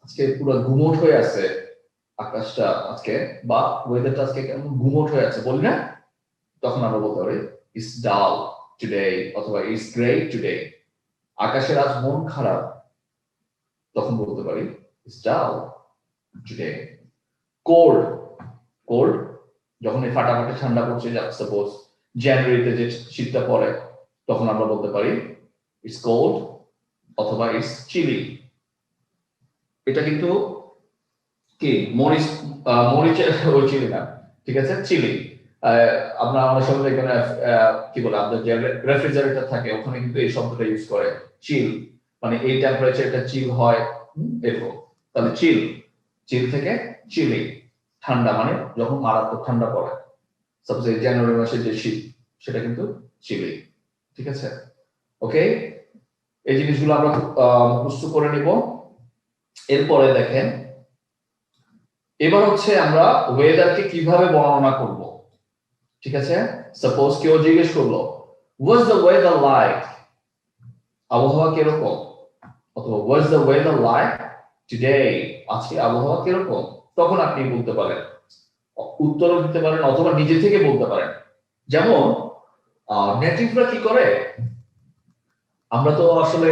আজকে পুরো গুমোট হয়ে আছে আকাশটা আজকে, বা ওয়েদারটা আজকে কেমন গুমোট হয়ে আছে, বলি না, তখন আমরা বলতে পারি ইটস ডাল টুডে, অথবা ইটস গ্রে টুডে, আকাশের আজ মন খারাপ, তখন বলতে পারি ইটস ডাল টুডে। কোল্ড, কোল্ড যখন এই ফাটাফাটি ঠান্ডা পড়ছে, সাপোজ জানুয়ারিতে যে শীতটা পড়ে, তখন আমরা বলতে পারি ইটস কোল্ড অথবা ইটস চিলি। এটা কিন্তু কি মরিচের ওই চিলি না, ঠিক আছে, চিলি। আমরা অনেক সময় এখানে কি বলে আমাদের যে রেফ্রিজারেটর থাকে ওখানে কিন্তু এই শব্দটা ইউজ করে, চিল, মানে এই টেম্পারেচারটা চিল হয় এরকম। তাহলে চিল, চিল থেকে চিলি, ঠান্ডা মানে যখন মারাত্মক ঠান্ডা পড়ে, সাপোজ এই জানুয়ারি মাসের যে শীত সেটা কিন্তু চিলি, ঠিক আছে। ওকে, এই জিনিসগুলো আমরা মুখস্থ করে নিব। এরপরে দেখেন, এবার হচ্ছে আমরা ওয়েদারকে কিভাবে বর্ণনা করব, ঠিক আছে। সাপোজ কেউ জিজ্ঞেস করলো হোয়াটস দ্য ওয়েদার লাইক, আবহাওয়া কিরকম, অথবা what's the weather like today, আজকে আবহাওয়া কিরকম, তখন আপনি বলতে পারেন, উত্তরও দিতে পারেন অথবা নিজে থেকে বলতে পারেন। যেমন নেটিভরা কি করে, আমরা তো আসলে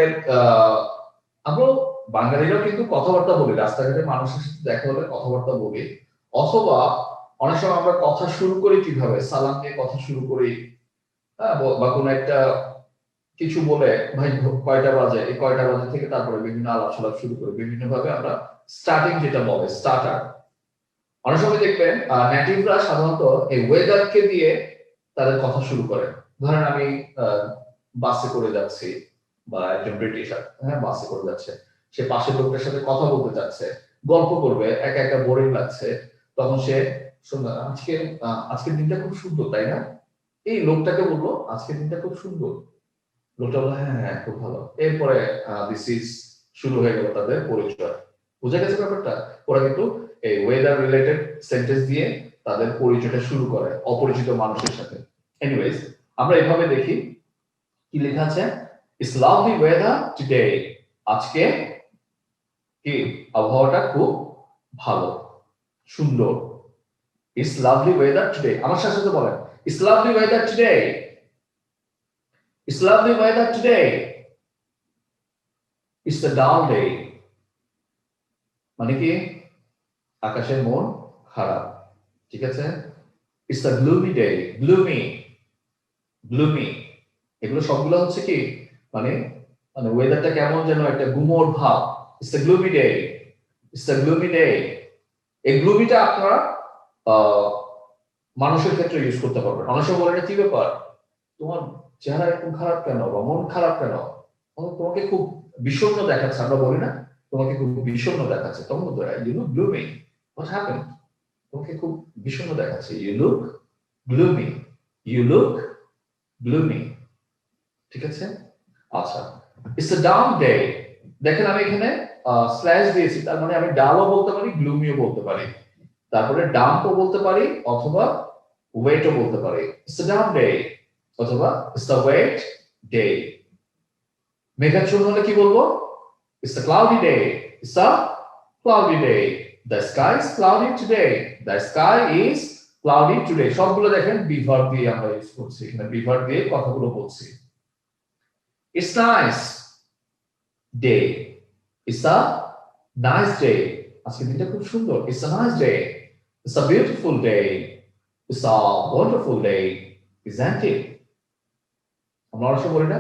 আমরা বাঙালিরাও কিন্তু কথাবার্তা বলি, রাস্তাঘাটে মানুষের সাথে দেখা হলে কথাবার্তা বলি, অথবা অনেক সময় আমরা কথা শুরু করি কিভাবে, সালাম দিয়ে কথা শুরু করি, বা কোনো একটা কিছু বলে ভাই কয়টা বাজে, এই কয়টা বাজে থেকে তারপরে বিভিন্ন আলাপ সালাপ শুরু করি, বিভিন্ন ভাবে আমরা স্টার্টিং যেটা বলে স্টার্টার। অনেক সময় দেখবেন নেটিভরা সাধারণত এই ওয়েদারকে দিয়ে তাদের কথা শুরু করে। ধরেন আমি বাসে করে যাচ্ছি, বা একজন ব্রিটিশ বাসে করে যাচ্ছে, সে পাশের লোকটার সাথে কথা বলতে যাচ্ছে, গল্প করবে, একা একা বোরিং লাগছে, তখন সে আজকের দিনটা খুব সুন্দর, তাই না, এই লোকটাকে বলবো আজকের দিনটা খুব সুন্দর, লোকটা বললো হ্যাঁ হ্যাঁ খুব ভালো। এরপরে দিস ইজ শুরু হয়ে গেল তাদের পরিচয়। বুঝা গেছে ব্যাপারটা? ওরা কিন্তু এই ওয়েদার রিলেটেড সেন্টেন্স দিয়ে তাদের পরিচয়টা শুরু করে অপরিচিত মানুষের সাথে। এনিওয়েজ, আমরা এভাবে দেখি কি লেখা আছে, ইটস লাভলি ওয়েদার টুডে, আজকে কি আবহাওয়াটা খুব ভালো সুন্দর। ইটস লাভলি ওয়েদার টুডে, আমার সাথে বলেন, it's lovely weather today, it's lovely weather today, it's the down day, মানে কি আকাশের মন খারাপ, ঠিক আছে। It's the gloomy day, gloomy, gloomy, এগুলো সবগুলো হচ্ছে কি মানে মানে ওয়েদারটা কেমন যেন একটা গুমোট ভাব। It's the gloomy day, it's the gloomy day. এই গ্লুমিটা আপনারা মানুষের ক্ষেত্রে ইউজ করতে পারবেন। অনেক সময় বলেন কি ব্যাপার, তোমার চেহারা এরকম খারাপ কেন, বা মন খারাপ কেন, তোমাকে খুব বিষণ্ণ দেখাচ্ছে, আমরা বলি না তোমাকে খুব বিষণ্ণ দেখাচ্ছে, তখন বলতে হয় you look gloomy, what happened, তোমাকে খুব বিষণ্ণ দেখাচ্ছে, you look gloomy, you look gloomy, ঠিক আছে। আচ্ছা, ইটস আ ডাউন ডে, দেখেন আমি এখানে স্ল্যাশ দিয়েছি, তার মানে আমি ডালও বলতে পারি, গ্লুমিও বলতে পারি, তারপরে ডাম্পও বলতে পারি, অথবা ওয়েটও বলতে পারি। ইটস আ ডাউন ডে অথবা ইটস আ ওয়েট ডে। মেঘাচ্ছন্ন হলে কি বলবো, it's a cloudy day, it's a cloudy day, the sky is cloudy today, the sky is cloudy today. সবগুলো দেখেন বিভার দিয়ে আমরা ইউজ করছি, এখানে বিভার দিয়ে কথাগুলো বলছি। It's nice day, it's a nice day, আজকের দিনটা খুব সুন্দর, it's a nice day, it's a beautiful day, it's a wonderful day, isn't it? আমরা অবশ্য বলি না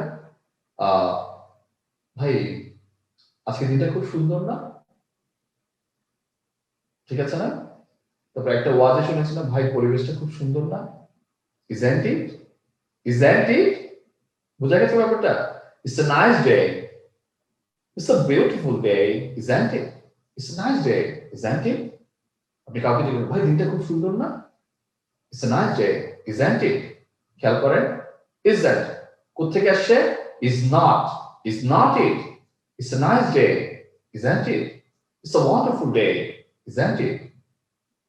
ভাই আজকের দিনটা খুব সুন্দর না, ঠিক আছে না। তারপর একটা ওয়াজে শুনেছিলাম ভাই পরিবেশটা খুব সুন্দর না, isn't it? Isn't it? বুঝা গেছে ব্যাপারটা? It's a nice day, it's a beautiful day, isn't it? It's a nice day, isn't it? আপনি কাউকে জিজ্ঞেস ভাই দিনটা খুব সুন্দর না, it's a nice day, isn't it? খেয়াল করেন, isn't কোথেকে আসছে, is not it, it's a nice day, isn't it? It's a wonderful day, isn't it?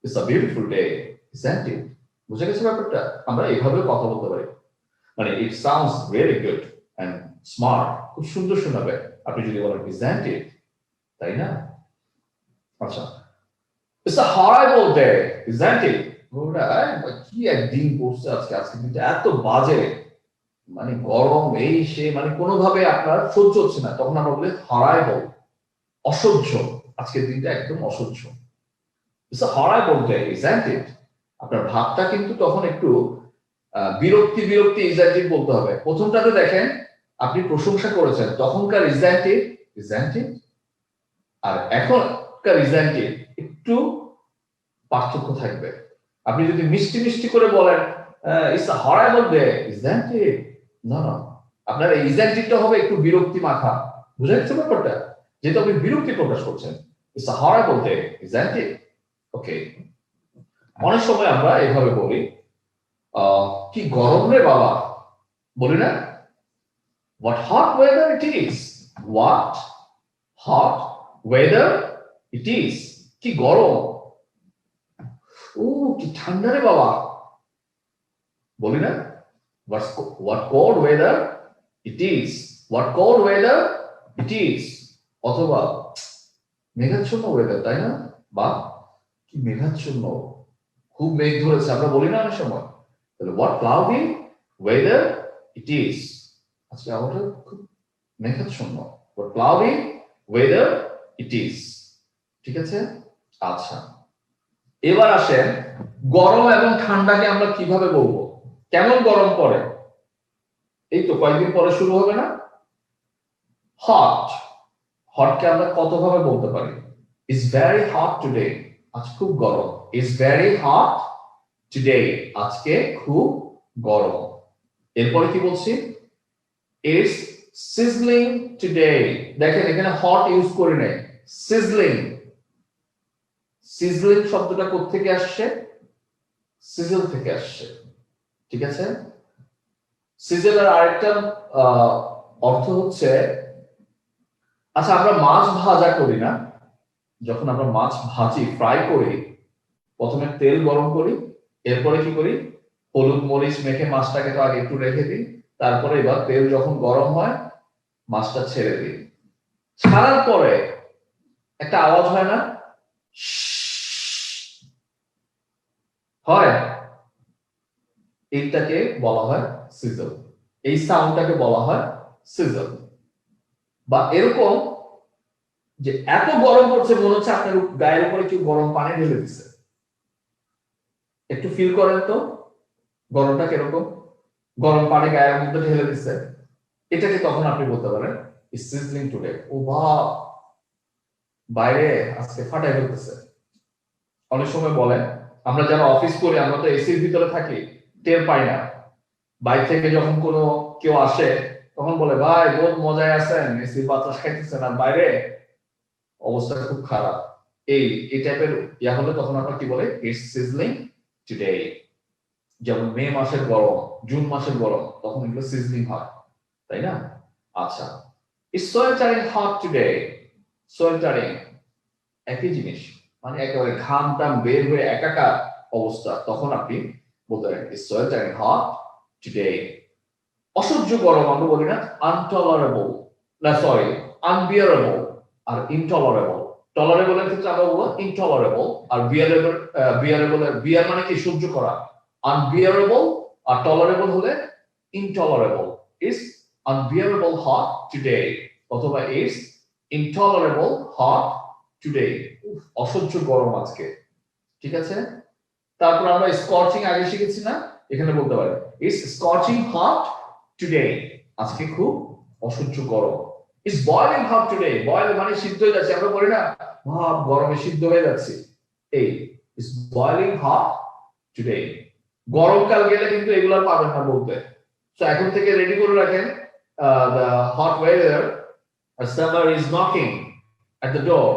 It's a beautiful day, isn't it? বুঝা গেছে ব্যাপারটা? আমরা এইভাবে কথা বলতে পারি, মানে it sounds very good and smart, খুব সুন্দর শোনাবে আপনি যদি বলেন isn't it, তাই না। আচ্ছা, it's a horrible day, isn't it? কি একদিন পড়ছে আজকে, আজকের দিনটা এত বাজে, মানে গরম এই সে, মানে কোনোভাবে আপনার সহ্য হচ্ছে না, তখন আমরা বলি horrible, অসহ্য, আজকের দিনটা একদম অসহ্য। It's a horrible day, isn't it? আপনার ভাবটা কিন্তু তখন একটু বিরক্তি বিরক্তি ইজেন্টিভ বলতে হবে। প্রথমটাতে দেখেন আপনি প্রশংসা করেছেন, তখনকার ইজেন্টিভ আর এখনকার ইজেন্টিভ একটু পার্থক্য থাকবে। আপনি যদি মিষ্টি মিষ্টি করে বলেন ইটস আ হরেবল ডে, ইজেন্টিভ, না না, আপনার এই ইজেন্টিভটা হবে একটু বিরক্তি মাখা। বুঝা যাচ্ছে ব্যাপারটা? যেহেতু আপনি বিরক্তি প্রকাশ করছেন, ইটস আ হরেবল ডে, ইজেন্টিভ। ওকে, অনেক সময় আমরা এভাবে বলি কি গরম রে বাবা, বলি না? What hot weather it is, what hot weather it is, কি গরম, ও কি ঠান্ডা রে বাবা, বলি না? What cold weather it is, what cold weather it is, অথবা মেঘাচ্ছন্ন ওয়েদার, তাই না? বা কি মেঘাচ্ছন্ন, খুব মেঘ ধরেছে, আমরা বলি না অনেক সময়। তাহলে what cloudy weather it is, আজকে আবহাওয়াটা খুব মেঘাচ্ছন্ন, what cloudy weather it is। ঠিক আছে? আচ্ছা, এবার আসেন গরম এবং ঠান্ডাকে আমরা কিভাবে বলবো? কেমন গরম পড়ে? এই তো কয়েকদিন পরে শুরু হবে না? হট, হটকে আমরা কতভাবে বলতে পারি? ইটস ভেরি হট টুডে, আজ খুব গরম। ইটস ভেরি হট টুডে, আজকে খুব গরম। এরপরে কি বলছি? It's sizzling today. দেখেন এখানে হট ইউজ করি নাই, সিজলিং। সিজলিং শব্দটা কোত্থেকে আসছে? সিজল থেকে আসছে। ঠিক আছে? সিজলের আরেকটা অর্থ হচ্ছে, আচ্ছা আমরা মাছ ভাজা করি না, যখন আমরা মাছ ভাজি, ফ্রাই করি, প্রথমে তেল গরম করি, এরপরে কি করি? হলুদ মরিচ মেখে মাছটাকে তো আগে একটু রেখে দিই, তারপরে এবার তেল যখন গরম হয় মাছটা ছেড়ে দিই। ছাড়ার পরে একটা আওয়াজ হয় না? হয়, এইটাকে বলা হয় সিজল। এই সাউন্ডটাকে বলা হয় সিজল। বা এরকম যে এত গরম পড়ছে মনে হচ্ছে আপনার গায়ের উপরে কেউ গরম পানি ঢেলে দিচ্ছে। একটু ফিল করেন তো গরমটা কিরকম, গরম পানি গায়ের মধ্যে ঢেলে দিচ্ছে। এটাকে তখন আপনি বলতে পারেন ইটস সিজলিং টুডে। ও বাপ, বাইরে আজকে ফাটাই ফেলতেছে। অনেক সময় বলেন, আমরা যারা অফিস করি আমরা তো এসির ভিতরে থাকি, টের পাই না। বাইরে থেকে যখন কোনো কেউ আসে তখন বলে ভাই বহুত মজায় আছেন, এসির বাতাস খাইতেছেন, আর বাইরে অবস্থা খুব খারাপ। এই টাইপের ইয়া হলে তখন আমরা কি বলে? It's sizzling today. যেমন মে মাসের গরম, জুন মাসের গরম, তখন এগুলো সিজলিং হয়, তাই না? আচ্ছা, ইটস সোয়েটারিং হট টুডে। সোয়েটারিং একই জিনিস, মানে একেবারে ঘাম টাম বের হয়ে একাকার অবস্থা, তখন আপনি বলতে পারেন ইটস সোয়েটারিং হট টুডে। অসহ্য গরম আমরা বলি না? আনটলারেবল, না সরি, আনবিয়ারেবল আর ইনটলারেবল। টলারেবলের ক্ষেত্রে আমরা বলবো ইনটলারেবল, আর বিয়ারেবল, বিয়ার মানে কি? সহ্য করা। আনবিয়ারেবল আর টলারেবল হলে intolerable. It's unbearable hot today, অথবা ইটস ইনটলারেবল হট টুডে, অসহ্য গরম আজকে। ঠিক আছে? তারপর আমরা স্কর্চিং আগে শিখেছি না? এখানে বলতে পারি ইটস স্কর্চিং হট টুডে, আজকে খুব অসহ্য গরম। It's boiling hot today, boil মানে সিদ্ধ হয়ে যাচ্ছে, আমরা বলি না ভাব গরমে সিদ্ধ হয়ে যাচ্ছে, এই ইটস বয়লিং হট টুডে। গরমকাল গেলে কিন্তু এগুলা পাবেন না বলতে। সো এখন থেকে রেডি করে রাখেন, the hot weather, summer is knocking at the door,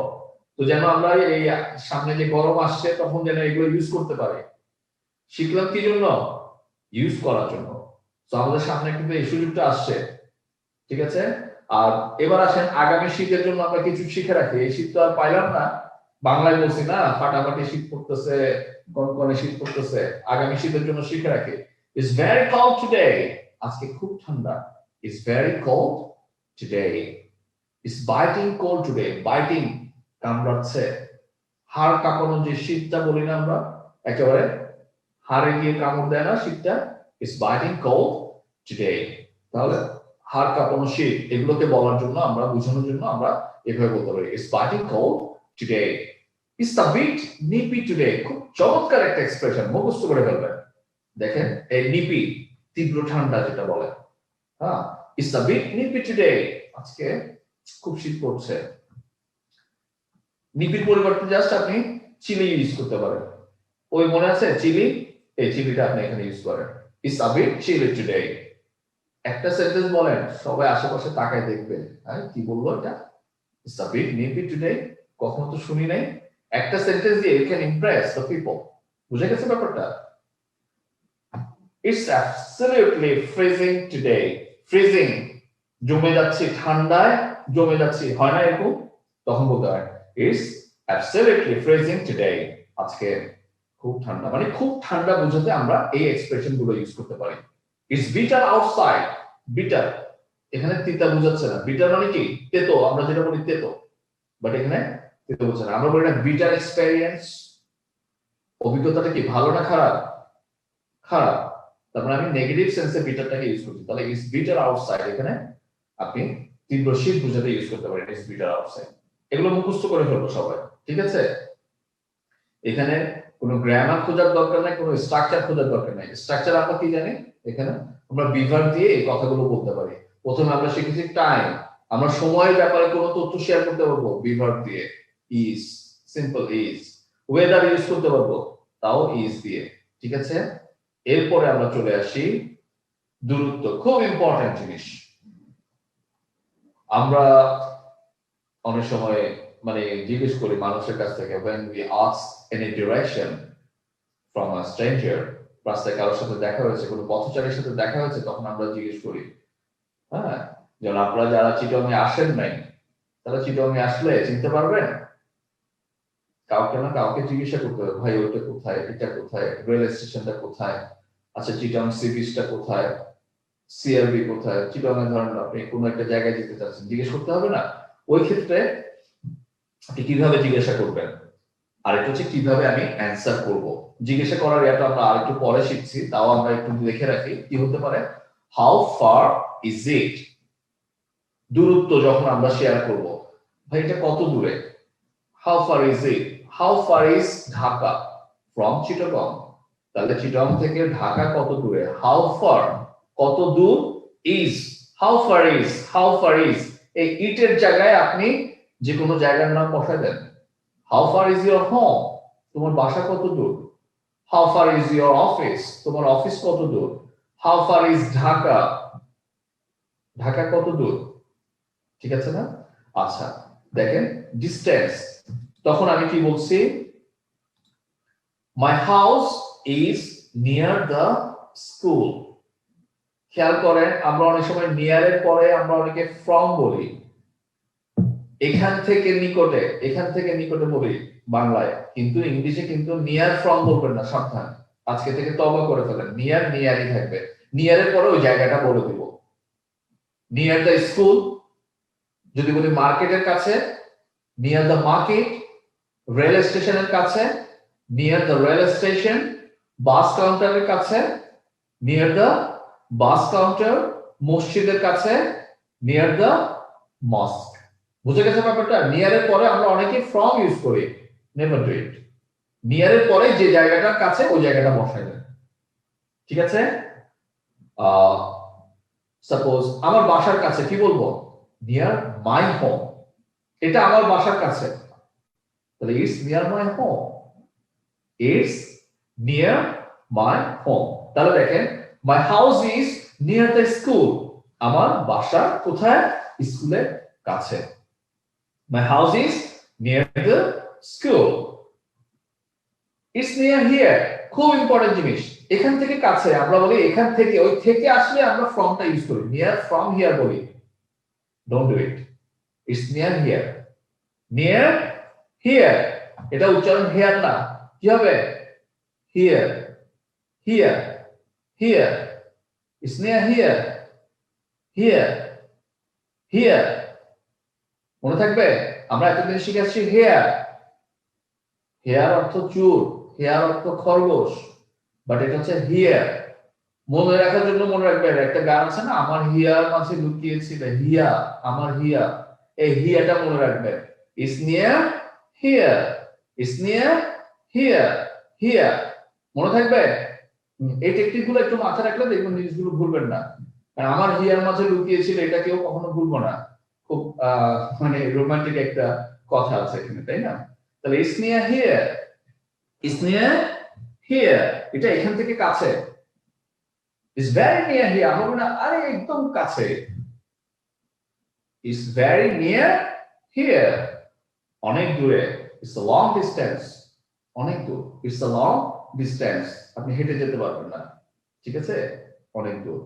তো যেন আমরা এই সামনে যে গরম আসছে তখন যেন এগুলো ইউজ করতে পারি। শিখলাম কি জন্য? ইউজ করার জন্য। তো আমাদের সামনে কিন্তু এই সুযোগটা আসছে। ঠিক আছে? আর এবার আসেন আগামী শীতের জন্য আমরা কিছু শিখে রাখি। এই শীত তো আর পাইলাম না, বাংলায় বলছি না, ফাটাফাটি শীত পড়তেছে, কনকনে শীত পড়তেছে, আগামী শীতের জন্য শিখে রাখি ইটস ভেরি কোল্ড টুডে, আজকে খুব ঠান্ডা। It's very cold today, it's biting cold today, biting কামড়াচ্ছে, হাড় কাঁপানো যে শীতটা বলি না আমরা, একেবারে হাড়ে গিয়ে কামড় দেয় না শীতটা, ইটস বাইটিং কোল্ড টুডে। তাহলে হাড় কাঁপানো শীত, এগুলোকে বলার জন্য আমরা, বোঝানোর জন্য আমরা এভাবে বলতে পারি it's biting cold today, It's a bit nippy today. খুব চমৎকার একটা এক্সপ্রেশন, মুখস্থ করে ফেলবেন। দেখেন এই নিপি, তীব্র ঠান্ডা যেটা বলে। হ্যাঁ, It's a bit nippy today. আজকে খুব শীত পড়ছে। নিপির পরিবর্তে জাস্ট আপনি চিলি ইউজ করতে পারেন। ওই মনে আছে চিলি, এই চিলিটা আপনি এখানে ইউজ করেন। It's a bit chilly today. একটা সেন্টেন্স বলেন, সবাই আশেপাশে তাকায় দেখবে, হ্যাঁ কি বললো এটা? It's a bit nippy today. কখনো তো শুনি নাই। একটা সেন্টেন্স দিয়ে you can impress the people. বুঝে গেছে ব্যাপারটা? It's absolutely freezing today. Freezing, জমে যাচ্ছে ঠান্ডায়, জমে যাচ্ছে, হয় না এরকম? তখন বলতে হয় It's absolutely freezing today. আজকে খুব ঠান্ডা, মানে খুব ঠান্ডা বোঝাতে আমরা এই এক্সপ্রেশন গুলো ইউজ করতে পারি। It's bitter outside. Bitter, এখানে তিতা বোঝাচ্ছে না। bitter মানে কি? তেতো, আমরা যেটা বলি তেতো, বাট এখানে তেতো বোঝাচ্ছে না। আমরা বলি না bitter experience, অভিজ্ঞতাটা কি ভালো না খারাপ? খারাপ। তারপরে আমি নেগেটিভ সেন্সে বিটারটাকে ইউজ করছি, তাহলে ইজ বিটার আউটসাইড এখানে আপনি তীব্র শীত বোঝাতে ইউজ করতে পারেন ইজ বিটার আউটসাইড। এগুলো মুখস্থ করে ফেলবো সবাই, ঠিক আছে? এখানে কোনো গ্রামার খোঁজার দরকার নাই, কোনো স্ট্রাকচার খোঁজার দরকার নাই। স্ট্রাকচার আমরা কি জানি? এখানে আমরা বিভার দিয়ে এই কথাগুলো বলতে পারি। প্রথমে আমরা শিখেছি টাইম, আমরা সময়ের ব্যাপারে কোনো তথ্য শেয়ার করতে পারবো বিভার দিয়ে, is, simple is. Weather use করতে পারবো, তাও ইজ দিয়ে, ঠিক আছে? এরপরে আমরা চলে আসি দূরত্ব, খুব ইম্পর্টেন্ট জিনিস। আমরা অনেক সময় মানে জিজ্ঞেস করি মানুষের কাছ থেকে, when we ask any direction from a stranger, রাস্তায় কারোর সাথে দেখা হয়েছে, কোনো পথচারীর সাথে দেখা হয়েছে, তখন আমরা জিজ্ঞেস করি, হ্যাঁ, যেমন আপনারা যারা চিটংয়ে আসেন নাই, তারা চিটংয়ে আসলে চিনতে পারবেন? কাউকে না কাউকে জিজ্ঞাসা করতে হবে, ভাই ওইটা কোথায়, এটা কোথায়, রেল স্টেশনটা কোথায়, আচ্ছা চিটং সি বিচটা কোথায়, সিআরবি কোথায়। চিটং এ ধরেন আপনি কোনো একটা জায়গায় যেতে চাচ্ছেন, জিজ্ঞেস করতে হবে না? ওই ক্ষেত্রে আপনি কিভাবে জিজ্ঞাসা করবেন, আর এটা হচ্ছে কিভাবে আমি অ্যান্সার করব। জিজ্ঞাসা করার এটা আমরা আরেকটু পরে শিখছি, তাও আমরা একটু লিখে রাখি। কি হতে পারে? How far is it. দূরত্ব যখন আমরা শেয়ার করব, ভাই এটা কত দূরে? How far is it? How far is Dhaka from Chittagong? তাহলে চিটাগং থেকে ঢাকা কত দূরে? হাউ ফার, কত দূর, is, how far is, how far is. এই ইটের জায়গায় আপনি যে কোনো জায়গার নাম বসায় দেন। How far is your home? তোমার বাসা কত দূর? How far is your office? তোমার অফিস কত দূর? How far is Dhaka? Dhaka কত দূর? ঠিক আছে না? আচ্ছা দেখেন ডিসটেন্স, তখন আমি কি বলছি? My house is near the school. খেয়াল করেন আমরা অনেক সময় নিয়ারের পরে আমরা অনেকে ফ্রম বলি, এখান থেকে নিকটে, এখান থেকে নিকটে বলি বাংলায়, কিন্তু ইংলিশে কিন্তু নিয়ার ফ্রম বলবেন না, সাবধান। আজকে থেকে তওবা করে ফেলেন, নিয়ার নিয়ারই থাকবে। নিয়ারের পরে ওই জায়গাটা বলে দিব। নিয়ার দ্য স্কুল, যদি বলি মার্কেটের কাছে, নিয়ার দ্য মার্কেট, রেল স্টেশনের কাছে, নিয়ার দ্য রেল স্টেশন, বাস কাউন্টারের কাছে, নিয়ার দ্য বাস কাউন্টার, মসজিদের কাছে, নিয়ার দ্য মস্ক। বুঝে গেছে ব্যাপারটা? নিয়ারের পরে আমরা অনেকে ফ্রম ইউজ করি, নেভার ডু ইট। নিয়ারের পরে যে জায়গাটার কাছে ওই জায়গাটা বসাই দেন, ঠিক আছে? সাপোজ আমার বাসার কাছে কি বলবো? Near my home. এটা আমার বাসার কাছে, তাহলে it's near my home, it's near my home. তাহলে দেখেন my house is near the school, আমার বাসা কোথায়? স্কুলের কাছে। My house is near the school, it's near here. খুব ইম্পর্টেন্ট জিনিস, এখান থেকে কাছে আমরা বলি এখান থেকে, ওই থেকে আসলে আমরা ফ্রমটা ইউজ করি, নিয়ার ফ্রম হিয়ার বলি। Don't do it, it's near here, near here. এটা উচ্চারণ হিয়ার না, কি হবে? Here, here, here. It's near here, here, here. মনে থাকবে আমরা এতদিন শিখেছি হেয়ার। হেয়ার অর্থ চুল, হেয়ার অর্থ খরগোশ, বাট এটা হচ্ছে হিয়ার। মনে রাখার জন্য মনে রাখবেন, একটা গান আছে না, আমার হিয়ার মাঝে লুকিয়েছিল হিয়া, আমার হিয়া। এই হিয়াটা মনে রাখবেন, it's near here, It's near here. Here. মনে থাকবে? এই টেকনিক গুলো একটু মাথায় রাখলে দেখবেন জিনিসগুলো ভুলবেন না। আর আমার হিয়ার মাঝে লুকিয়ে ছিল এটা কেউ কখনো ভুলবো না। খুব মানে রোমান্টিক একটা কথা আছে এখানে, তাই না? তাহলে it's near here. It's near here. এটা এখান থেকে কাছে। It's very near here. আমরা বলি না আরে একদম কাছে। It's very near here. অনেক দূরে। It's a long distance. অনেক দূর। It's a long distance. আপনি হেঁটে যেতে পারবেন না। ঠিক আছে? অনেক দূর।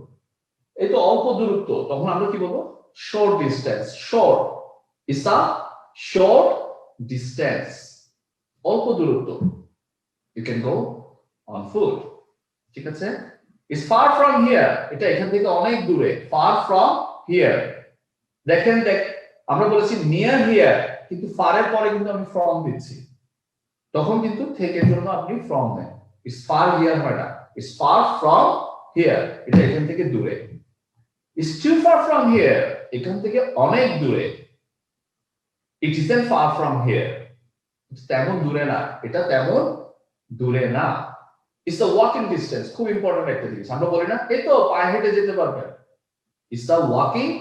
এই তো অল্প দূরত্ব, তখন আমরা কি বলবো? Short distance. Short. It's a short distance. অল্প দূরত্ব। You can go on foot. ঠিক আছে? It's far from here. এটা এখান থেকে অনেক দূরে। Far from here. দেখেন আমরা বলেছি near here, কিন্তু far এর পরে কিন্তু আমি from দিচ্ছি। তখন কিন্তু থেকের জন্য আপনি from নেন। It's far here হয় না। It's far from here. এটা এখান থেকে দূরে। It's too far from here. এখান থেকে অনেক দূরে। It isn't far from here. তেমন দূরে না। এটা তেমন দূরে না। It's a walking distance. খুব ইম্পর্টেন্ট একটা জিনিস। আমরা বলি না এই তো পায়ে হেঁটে যেতে পারবেন। It's a walking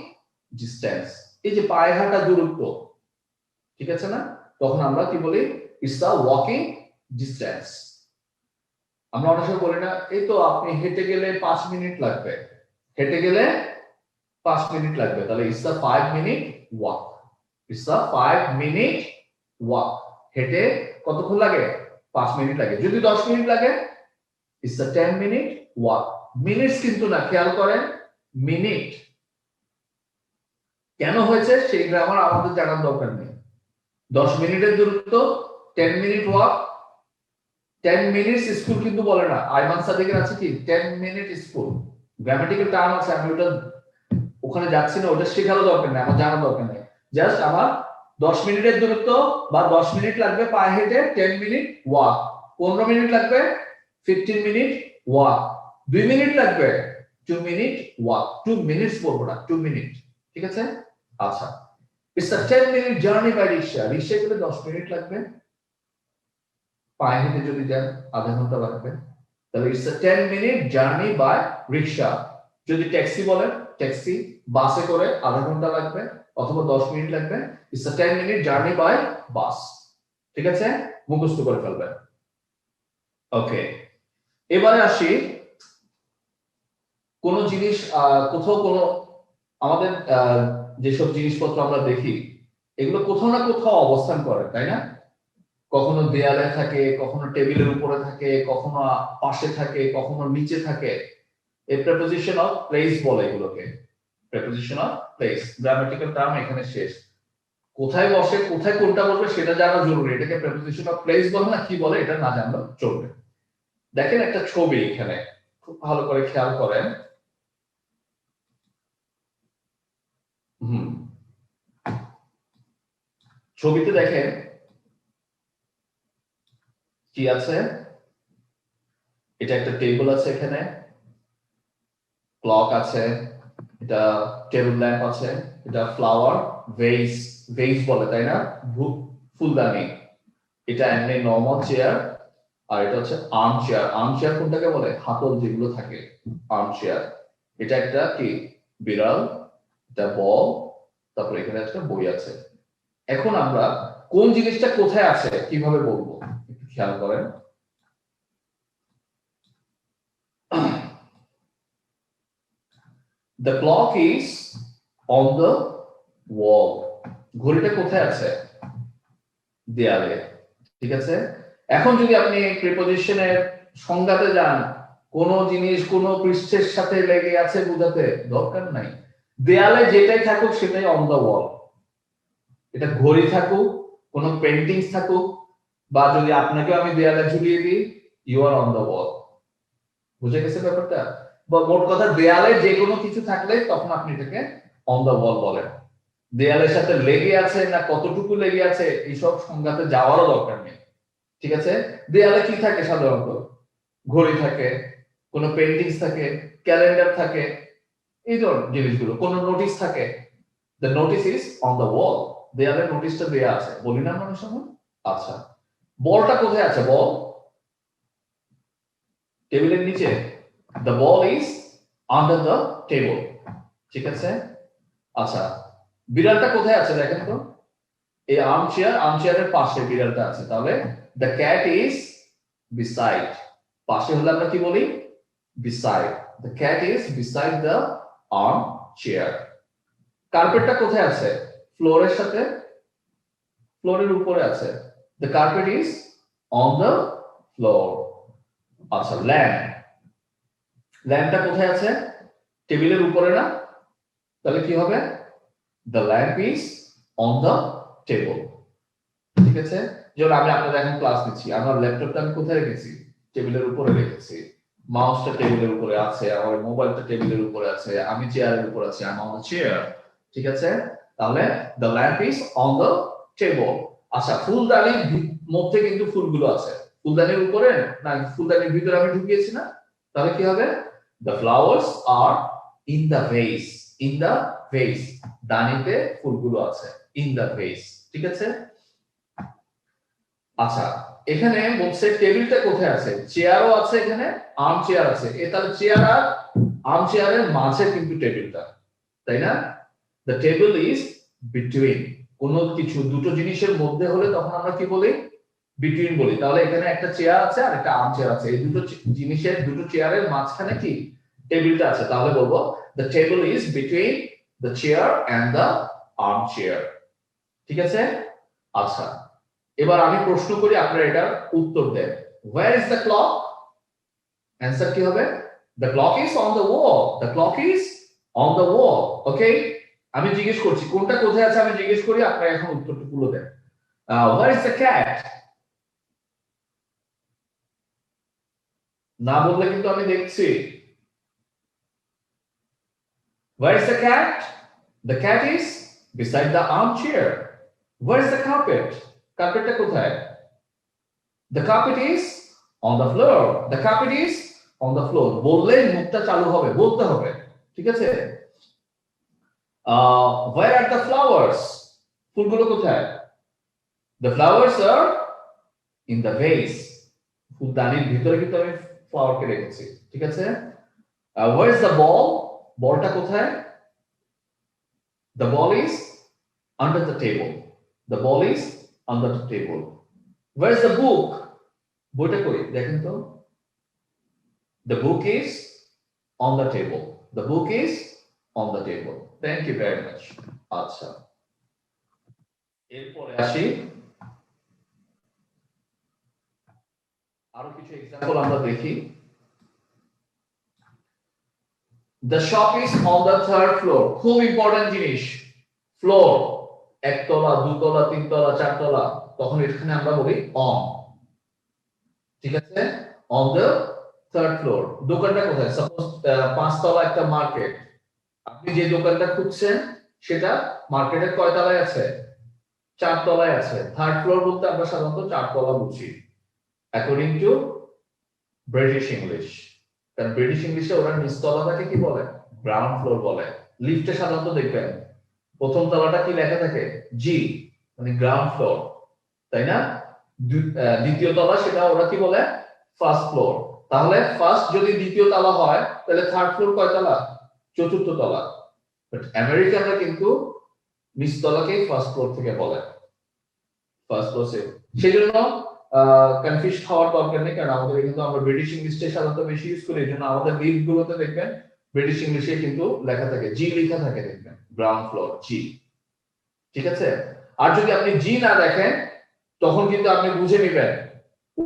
distance. এই যে পায়ে হাঁটা দূরত্ব, ঠিক আছে না? তখন আমরা কি বলি? It's a walking distance. আমরা অনেক সময় বলি না এই তো আপনি হেঁটে গেলে 5 মিনিট লাগবে। হেঁটে গেলে 5 মিনিট লাগবে। তাহলে it's a 5 minute walk. It's a 5 minute walk. হেঁটে কতক্ষণ লাগে? 5 মিনিট লাগে। যদি 10 মিনিট লাগে it's a 10 minute walk. Minutes কিন্তু না, খেয়াল করেন মিনিট। কেন হয়েছে সেই গ্রামার আমাদের জানার দরকার নেই। 10 মিনিটের দূরত্ব 10 মিনিট ওয়াক। 10 মিনিটস স্কুল কিন্তু বলে না। আইমান সাদিকের আছে কি 10 মিনিট স্কুল, গ্রামাটিক্যাল টার্ম আছে। আমি ওটা ওখানে যাচ্ছি না, ওটা শেখারও দরকার নেই, আমার জানার দরকার নেই। জাস্ট আমার 10 মিনিটের দূরত্ব বা 10 মিনিট লাগবে পায়ে হেঁটে 10 মিনিট ওয়াক। 15 মিনিট লাগবে 15 মিনিট ওয়াক। 2 মিনিট লাগবে 2 মিনিট ওয়াক। 2 মিনিটস বলবো না, 2 মিনিট। ঠিক আছে? আচ্ছা, it's a 10 minute journey by rickshaw. রিকশায় গেলে 10 মিনিট লাগবে। পায়ে হেঁটে যদি যান আধা ঘন্টা লাগবে। তাহলে it's a 10 minute journey by rickshaw. যদি ট্যাক্সি বলেন, ট্যাক্সি বাসে করে আধা ঘন্টা লাগবে অথবা 10 মিনিট লাগবে। it's a 10 minute journey by bus. ঠিক আছে? মুখস্থ করে ফেলবেন। ওকে, এবারে আসি কোন জিনিস কোথাও কোন আমাদের যেসব জিনিসপত্র আমরা দেখি এগুলো কোথাও না কোথাও অবস্থান করে, তাই না? কখনো দেয়ালে থাকে, কখনো টেবিলের উপরে থাকে, কখনো পাশে থাকে, কখনো নিচে থাকে। এই প্রিপোজিশন অফ প্লেস বলে এগুলোকে। Preposition of place, grammatical term এখানে শেষ। কোথায় বসে, কোথায় কোনটা বসবে সেটা জানা জরুরি। এটাকে প্রিপোজিশন অফ প্লেস বলে না, কি বলে এটা না জানলেও চলবে। দেখেন একটা ছবি এখানে, খুব ভালো করে খেয়াল করেন। ছবিতে দেখেন কি আছে। এটা একটা টেবিল আছে, এখানে ক্লক আছে, এটা টেবিল ল্যাম্প আছে, এটা ফ্লাওয়ার ভেজ, ভেজ বলে তাই না, ফুলদানি। এটা এমনি নরমাল চেয়ার, আর এটা হচ্ছে আর্ম চেয়ার। আর্ম চেয়ার কোনটাকে বলে? হাতল যেগুলো থাকে, আর্ম চেয়ার। এটা একটা কি বিড়াল, এটা বল, তারপরে এখানে একটা বই আছে। এখন আমরা কোন জিনিসটা কোথায় আছে কিভাবে বলবো একটু খেয়াল করেন। The clock is on the wall. ঘড়িটা কোথায় আছে? দেয়ালে। ঠিক আছে? এখন যদি আপনি প্রিপোজিশনের সংজ্ঞাতে যান, কোন জিনিস কোন পৃষ্ঠের সাথে লেগে আছে বোঝাতে দরকার নাই। দেয়ালে যেটাই থাকুক সেটাই অন দ্য ওয়াল। এটা ঘড়ি থাকুক, কোন পেন্টিংস থাকুক, বা যদি আপনাকে আমি দেয়ালে ঝুলিয়ে দিই, ইউ আর অন দ্য ওয়াল। বুঝে গেছে ব্যাপারটা? বা মোট কথা দেয়ালে যে কোনো কিছু থাকলে তখন আপনি এটাকে অন দ্য ওয়াল বলেন। দেয়ালের সাথে লেগে আছে না কতটুকু লেগে আছে এইসব সংজ্ঞাতে যাওয়ারও দরকার নেই। ঠিক আছে? দেয়ালে কি থাকে সাধারণত? ঘড়ি থাকে, কোনো পেন্টিংস থাকে, ক্যালেন্ডার থাকে, এই ধরনের জিনিসগুলো। কোনো নোটিশ থাকে, the notice is on the wall. দেয়ালে নোটিশটা দেয়া আছে, বলি না মানুষ সময়। আচ্ছা, বলটা কোথায় আছে? বল টেবিলের নিচে। The ball is under the table. ঠিক আছে? আচ্ছা, বিড়ালটা কোথায় আছে দেখেন তো? এই আর্মচেয়ারের পাশে বিড়ালটা আছে। তাহলে the cat is beside. পাশে হলে আমরা কি বলি? Beside. The cat is beside the armchair. কার্পেটটা কোথায় আছে? ফ্লোরের সাথে, ফ্লোরের উপরে আছে। The carpet is on the floor. আচ্ছা, ল্যাম্পটা কোথায় আছে? টেবিলের উপরে না? তাহলে কি হবে? The lamp is on the table. ঠিক আছে? যেমন আমি আপনাদের এখন ক্লাস নিচ্ছি, আমার ল্যাপটপটা আমি কোথায় রেখেছি? টেবিলের উপরে রেখেছি। মাউসটা টেবিলের উপরে আছে, আমার মোবাইলটা টেবিলের উপরে আছে, আমি চেয়ারের উপর আছি, I'm on the chair. ঠিক আছে? তাহলে the lamp is on the table. আচ্ছা, ফুলদানির মধ্যে কিন্তু ফুলগুলো আছে। ফুলদানির উপরে না ফুলদানির ভিতরে আমি ঢুকিয়েছি না? তাহলে কি হবে? The flowers are in the vase. In the vase. দানিতে ফুলগুলো আছে। In the vase. ঠিক আছে? আচ্ছা, এখানে বলছে টেবিলটা কোথায় আছে? চেয়ারও আছে, এখানে আর্ম চেয়ার আছে। তাহলে চেয়ার আর আর্ম চেয়ারের মাঝে কিন্তু টেবিলটা, তাই না? The table is between. কোন কিছু দুটো জিনিসের মধ্যে হলে তখন আমরা কি বলি? বিটুইন বলি। তাহলে এখানে একটা চেয়ার আছে আর একটা আর্ম চেয়ার আছে। এই দুটো জিনিসের, দুটো চেয়ারের মাঝখানে কি টেবিলটা আছে। তাহলে বলবো the table is between the chair and the armchair. ঠিক আছে? আচ্ছা, এবার আমি প্রশ্ন করি, আপনারা এটার উত্তর দেন। Where is the clock? Answer কি হবে? The clock is on the wall. The clock is on the wall. ওকে, আমি জিজ্ঞেস করছি কোনটা কোথায় আছে, আমি জিজ্ঞেস করি, আপনারা এখন উত্তরটা বলে দেন। Where is the cat? না বললে কিন্তু আমি দেখছি। Where is the cat? The cat is beside the armchair. Where is the carpet? Carpetটা কোথায়? The carpet is on the floor. The carpet is on the floor. বললে মুখটা চালু হবে, বলতে হবে। ঠিক আছে? Where are the flowers? ফুলগুলো কোথায়? The flowers are in the vase. ফুলদানির ভিতরে কিন্তু আমি ফ্লাওয়ারকে রেখেছি। ঠিক আছে? Where is the ball? বলটা কোথায়? The ball is under the table. The ball is under the table. Where is the book? বইটা কই দেখেন তো? The book is on the table. The book is on the table. Thank you very much. আচ্ছা, এরপরে আসি আরো কিছু example আমরা দেখি। The shop is on the third floor. খুব ইম্পর্টেন্ট জিনিস, ফ্লোর। একতলা, দুতলা, তিনতলা, চারতলা, তখন এখানে আমরা বলি on. ঠিক আছে? On the third floor. দোকানটা কোথায়? সাপোজ পাঁচতলা একটা মার্কেট, আপনি যে দোকানটা খুঁজছেন সেটা মার্কেটের কয় তলায় আছে? চারতলায় আছে। থার্ড ফ্লোর বলতে আমরা সাধারণত চারতলা বুঝি অ্যাকর্ডিং টু ব্রিটিশ ইংলিশ। কারণ ব্রিটিশ ইংলিশে ওরা নিচতলাটাকে কি বলে? গ্রাউন্ড ফ্লোর বলে। লিফটে সাধারণত দেখবেন প্রথম তলাটা কি লেখা থাকে? জি, মানে গ্রাউন্ড ফ্লোর, তাই না? দ্বিতীয় তলা সেটা ওরা কি বলে? First floor. তাহলে ফার্স্ট যদি দ্বিতীয় তলা হয় তাহলে থার্ড ফ্লোর কয় তলা? চতুর্থ তলা। বাট আমেরিকানরা কিন্তু নিচতলাকেই ফার্স্ট ফ্লোর থেকে বলে, ফার্স্ট ফ্লোর। সেজন্য কনফিউজ হওয়ার দরকার নেই, কারণ আমাদের কিন্তু আমরা ব্রিটিশ ইংলিশটা সাধারণত বেশি ইউজ করি। এই জন্য আমাদের লিফট গুলোতে দেখবেন ব্রিটিশ ইংলিশে কিন্তু লেখা থাকে, জি লেখা থাকে, দেখবেন গ্রাউন্ড ফ্লোর জি। ঠিক আছে? আর যদি আপনি জি না দেখেন তখন কিন্তু আপনি বুঝে নেবেন,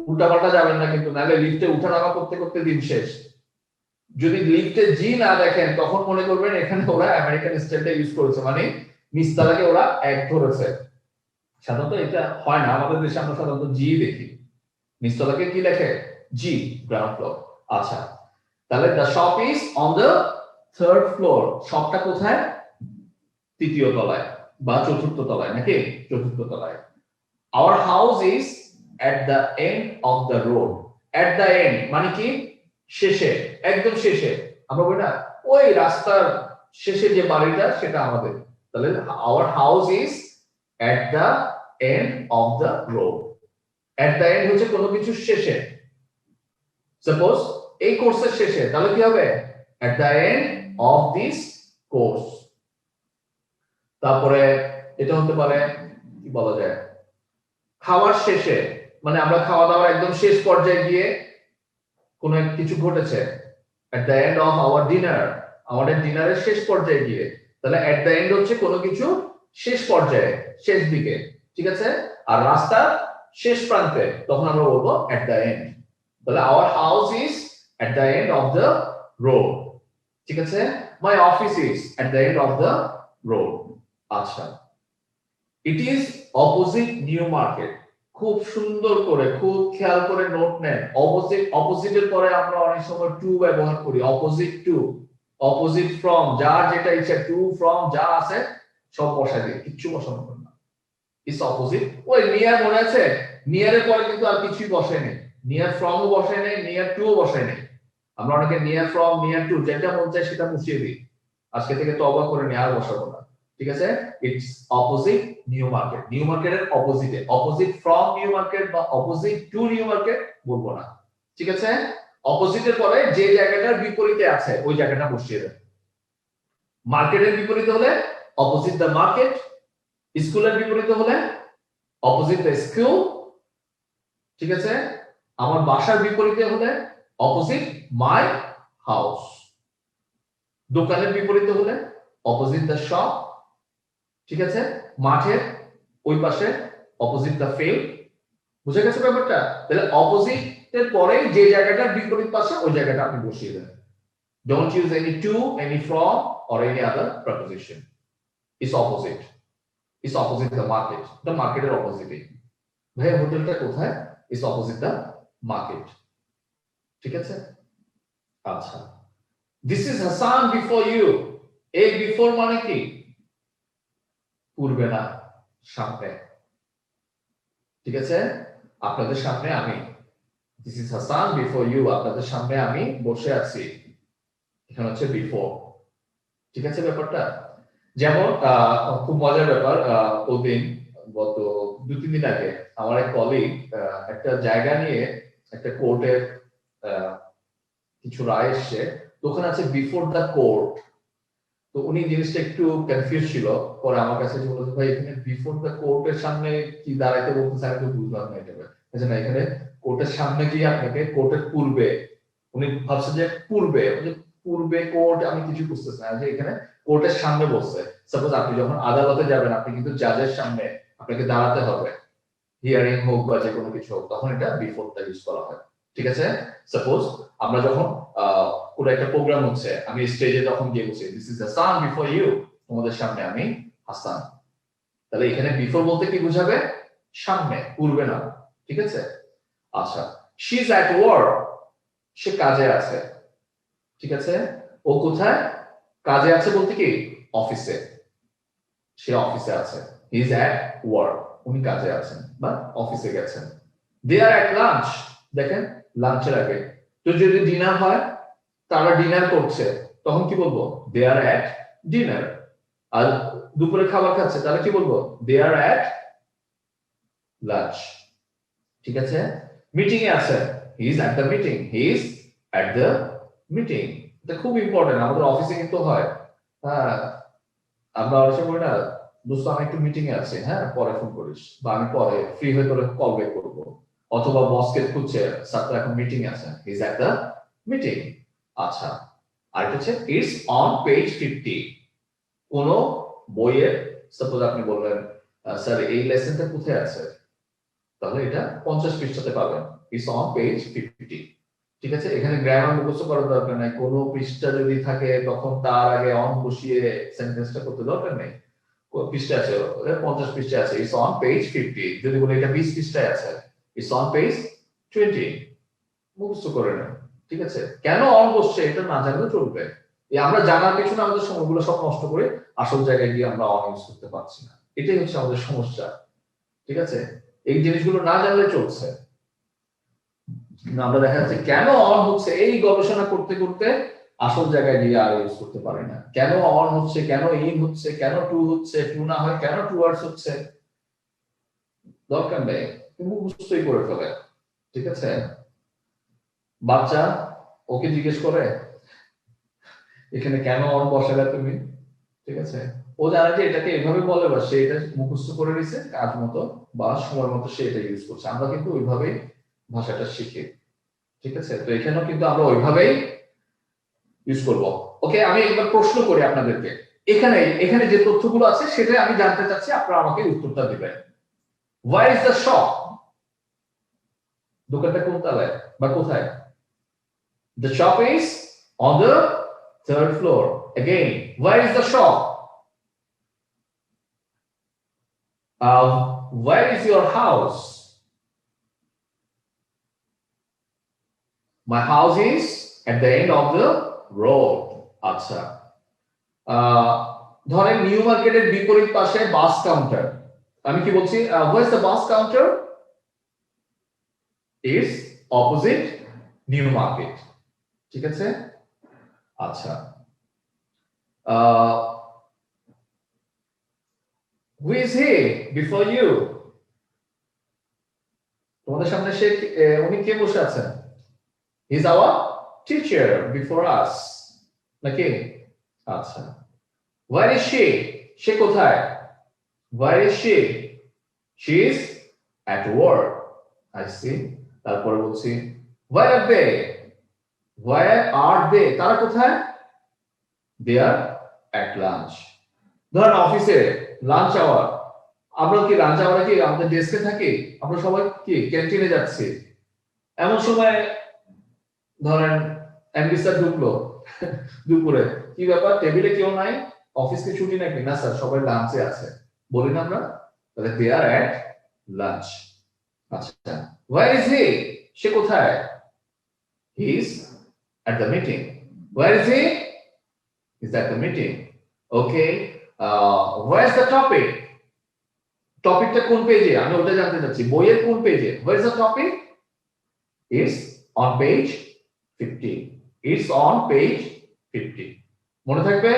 উল্টাপাল্টা যাবেন না কিন্তু, নাহলে লিফটে উঠানামা করতে করতে দিন শেষ। যদি লিফটে জি না দেখেন তখন মনে করবেন এখানে ওরা আমেরিকান স্টাইলটা ইউজ করেছে, মানে নিচতলাকে ওরা এক ধরেছে। সাধারণত এটা হয় না, আমাদের দেশে আমরা সাধারণত জি দেখি, নিচতলাকে কি লেখে? জি, গ্রাউন্ড ফ্লোর। আচ্ছা, তাহলে the shop is on the third floor. শপটা কোথায়? তৃতীয় তলায় বা চতুর্থ তলায়, নাকি? চতুর্থ তলায়। Hour house is at the end of the road. At the and মানে কি? শেষে, একদম শেষে। আমরা বলি না ওই রাস্তার শেষে যে বাড়িটা সেটা আমাদের। তাহলে our house is at the end of the road. At the and হচ্ছে কোনো কিছু শেষে। সাপোজ এই কোর্সের শেষে, তাহলে কি হবে? এট the end of this course. তারপরে এটা হতে পারে কি বলা যায়, খাওয়ার শেষে, মানে আমরা খাওয়া দাওয়ার একদম শেষ পর্যায়ে গিয়ে কোনো কিছু ঘটেছে, এট the end of our dinner, আমাদের ডিনারের শেষ পর্যায়ে গিয়ে, তাহলে এট দ্য এন্ড হচ্ছে কোনো কিছু শেষ পর্যায়ে, শেষ দিকে, ঠিক আছে? আর রাস্তা শেষ প্রান্তে, তখন আমরা বলবো এট দ্য এন্ড। তাহলে our house is at the end of the road, ঠিক আছে? My office is at the end of the road. আচ্ছা, it is opposite New Market. খুব সুন্দর করে, খুব খেয়াল করে নোট নেন। অপোজিট, অপোজিটের পরে আমরা অনেক সময় টু ব্যবহার করি। অপোজিট টু, অপোজিট ফ্রম, যার যেটা ইচ্ছা, টু ফ্রম যা আছে সব বসাই দিই, কিচ্ছু বসানো হবে না। It's opposite. ওই নিয়ার মনে আছে, নিয়ারের পরে কিন্তু আর কিছুই বসাই নেই, নিয়ার ফ্রমও বসাই নেই, নিয়ার টুও বসাই নেই। আমরা অনেকে নিয়ার ফ্রম, নিয়ার টু যেটা মন চায় সেটা বসিয়ে দিই। আজকে থেকে তওবা করে নিয়ে আর বসাবো না, ঠিক আছে? It's opposite New market. New মার্কেটের অপোজিটে, অপোজিট ফ্রম নিউ মার্কেট বা অপোজিট টু নিউ মার্কেট বলবো না, ঠিক আছে? অপোজিটের পরে যে জায়গাটার বিপরীতে আছে ওই জায়গাটা বসিয়ে দেন। মার্কেটের বিপরীতে হলে অপোজিট দ্য মার্কেট, স্কুলের বিপরীতে হলে অপোজিট দ্য স্কুল, ঠিক আছে? আমার বাসার বিপরীতে হলে অপোজিট মাই হাউস, দোকানের বিপরীতে হলে অপোজিট দ্য শপ, ঠিক আছে? মাঠের ওই পাশে অপোজিট দ্য ফিল্ড। বুঝে গেছে ব্যাপারটা? তাহলে অপোজিটের পরে যে জায়গাটার বিপরীত পাশে ওই জায়গাটা আপনি বসিয়ে দেন। Don't use any to, any from or any other preposition. It's opposite. It's opposite the market. The market এর opposite. ভাই হোটেলটা কোথায়? It's opposite the market. ঠিক আছে? আচ্ছা, this is Hassan before you. এই before মানে কি? পূর্বে না, সামনে, ঠিক আছে? আপনাদের সামনে আমি, this is Hassan before you, আপনাদের সামনে আমি বসে আছি, এখানে হচ্ছে বিফোর, ঠিক আছে ব্যাপারটা? যেমন খুব মজার ব্যাপার, ওদিন গত 2-3 দিন আগে আমার এক কলিগ একটা জায়গা নিয়ে একটা কোর্টের কিছু রায় এসছে, তো ওখানে আছে বিফোর দ্য কোর্ট। তো উনি জিনিসটা একটু কনফিউজ ছিল, পরে আমার কাছে যে বলতে ভাই এখানে বিফোর দ্য কোর্টের সামনে কি দাঁড়াইতে বলতেছে, আমি তো বুঝলাম না এটা। না এখানে কোর্টের সামনে গিয়ে আপনাকে কোর্টের পূর্বে, উনি ভাবছে যে পূর্বে, পূর্বে কোর্ট, আমি কিছু বুঝতেছি না যে এখানে কোর্টের সামনে বসছে। সাপোজ আপনি যখন আদালতে যাবেন, আপনি কিন্তু জাজের সামনে আপনাকে দাঁড়াতে হবে, হিয়ারিং হোক বা যে কোনো কিছু হোক, তখন এটা বিফোরটা ইউজ করা হয়, ঠিক আছে? সাপোজ আমরা যখন পুরো একটা প্রোগ্রাম হচ্ছে, আমি স্টেজে যখন গিয়ে বসি, this is Hasan before you, তোমাদের সামনে আমি হাসান, তাহলে এখানে বিফোর বলতে কি বুঝাবে? সামনে, পূর্বে না, ঠিক আছে? আচ্ছা, শি ইজ অ্যাট ওয়ার্ক, সে কাজে আছে, ঠিক আছে? ও কোথায় কাজে আছে বলতে কি? অফিসে, সে অফিসে আছে। হি ইজ অ্যাট ওয়ার্ক, উনি কাজে আছেন বা অফিসে গেছেন। দে আর অ্যাট লাঞ্চ, দেখেন লাঞ্চের আগে। তো যদি ডিনার হয়, তারা ডিনার করছে, তখন কি বলবো? দে আর অ্যাট ডিনার। আর দুপুরে খাবার খাচ্ছে, তাহলে কি বলবো? দে আর অ্যাট লাঞ্চ, ঠিক আছে? মিটিং এ আছে, he is at the meeting, he is at the meeting. এটা খুব ইম্পর্টেন্ট, আমাদের অফিসে কিন্তু হয়, হ্যাঁ, আমরা অনেক সময় না, দোস্ত আমি একটু মিটিং এ আছি, হ্যাঁ পরে ফোন করিস, বা আমি পরে ফ্রি হয়ে তোরে কল ব্যাক করবো, অথবা বসকে খুঁজছে, স্যার এখন মিটিং আছে, he is at the meeting. আচ্ছা, আর এটা হচ্ছে ইটস অন পেজ 50। কোন বইয়ের, সাপোজ আপনি বললেন স্যার এই লেসনটা কোথায় আছে, তাহলে এটা 50 পৃষ্ঠাতে পাবেন, ইটস অন পেজ 50, ঠিক আছে? এখানে গ্রামার মুখস্থ করার দরকার নাই, কোন পৃষ্ঠা যদি থাকে তখন তার আগে অন বসিয়ে সেন্টেন্সটা করতে দরকার নেই। পৃষ্ঠা আছে 50 পৃষ্ঠা আছে, ইটস অন পেজ 50। যদি বলি এটা 20 পৃষ্ঠায় আছে, ইটস অন পেজ 20, মুখস্থ করে নেন, ঠিক আছে? কেন অন বসছে এটা না জানলে চলবে, এই আমরা জানার পিছনে আমাদের সময়গুলো সব নষ্ট করে আসল জায়গায় গিয়ে আমরা অন ইউজ করতে পারছি না, এটাই হচ্ছে আমাদের সমস্যা, ঠিক আছে? এই জিনিসগুলো না জানলে চলছে। আমরা দেখা যাচ্ছে কেন অন হচ্ছে, এই গবেষণা করতে করতে আসল জায়গায় গিয়ে আর ইউজ করতে পারি না। কেন অন হচ্ছে, কেন ইন হচ্ছে, কেন টু হচ্ছে, টু না হয় কেন টুয়ার্ডস হচ্ছে, দরকার নেই। মুখস্থই করে ফেলে, ঠিক আছে? বাচ্চা ওকে জিজ্ঞেস করে এখানে কেন অন বসালে তুমি, ঠিক আছে? ও জানে যে এটাকে এভাবে বলে বা সে এটা মুখস্থ করে নিছে কাজ মতো বা সময় মতো সে এটা ইউজ করছে। আমরা কিন্তু ওইভাবেই ভাষাটা শিখি, ঠিক আছে? তো এখানেও কিন্তু আমরা ওইভাবেই ইউজ করব। ওকে, আমি একবার প্রশ্ন করি আপনাদেরকে, এখানে এখানে যে তথ্যগুলো আছে সেটাই আমি জানতে চাচ্ছি, আপনারা আমাকে উত্তরটা দিবেন। Where is the shop? দোকানটা কোন তলায় বা কোথায়? The shop is on the third floor. Again, where is the shop? Where is your house? My house is at the end of the road. আচ্ছা, ধরেন নিউ মার্কেটের বিপরীত পাশে বাস কাউন্টার, আমি কি বলছি? where is the bus counter? Is opposite new market, ঠিক আছে? আচ্ছা, who is he before you? তোমাদের সামনে সে উনি কে বসে আছেন? He is our teacher before us, নাকি? আচ্ছা, where is she? সে কোথায়? Where is she? She is at work. I see. তারপরে বলছি where are they? Where are they? তারা কোথায়? They are at lunch. ধরেন অফিসে লাঞ্চ আওয়ার, আমরা কি লাঞ্চ আওয়ারে কি আমাদের ডেস্কে থাকি? আমরা সবাই কি ক্যান্টিনে যাচ্ছি। এমন সময় ধরেন এমডি স্যার ঢুকলো দুপুরে, কি ব্যাপার টেবিলে কেউ নাই, অফিসকে ছুটি নাকি? না স্যার, সবাই লাঞ্চে আছে, বলি না আমরা? তাহলে দে আর এট লাঞ্চ। আচ্ছা, where is he? সে কোথায়? He is at the meeting. Where is he? He's at the meeting. Okay, where's the topic? টপিকটা কোন পেজে? আমি ওটা জানতে চাচ্ছি, বইয়ের কোন পেজে? Where is the topic? It's on page 50. It's on page 50. মনে থাকবে?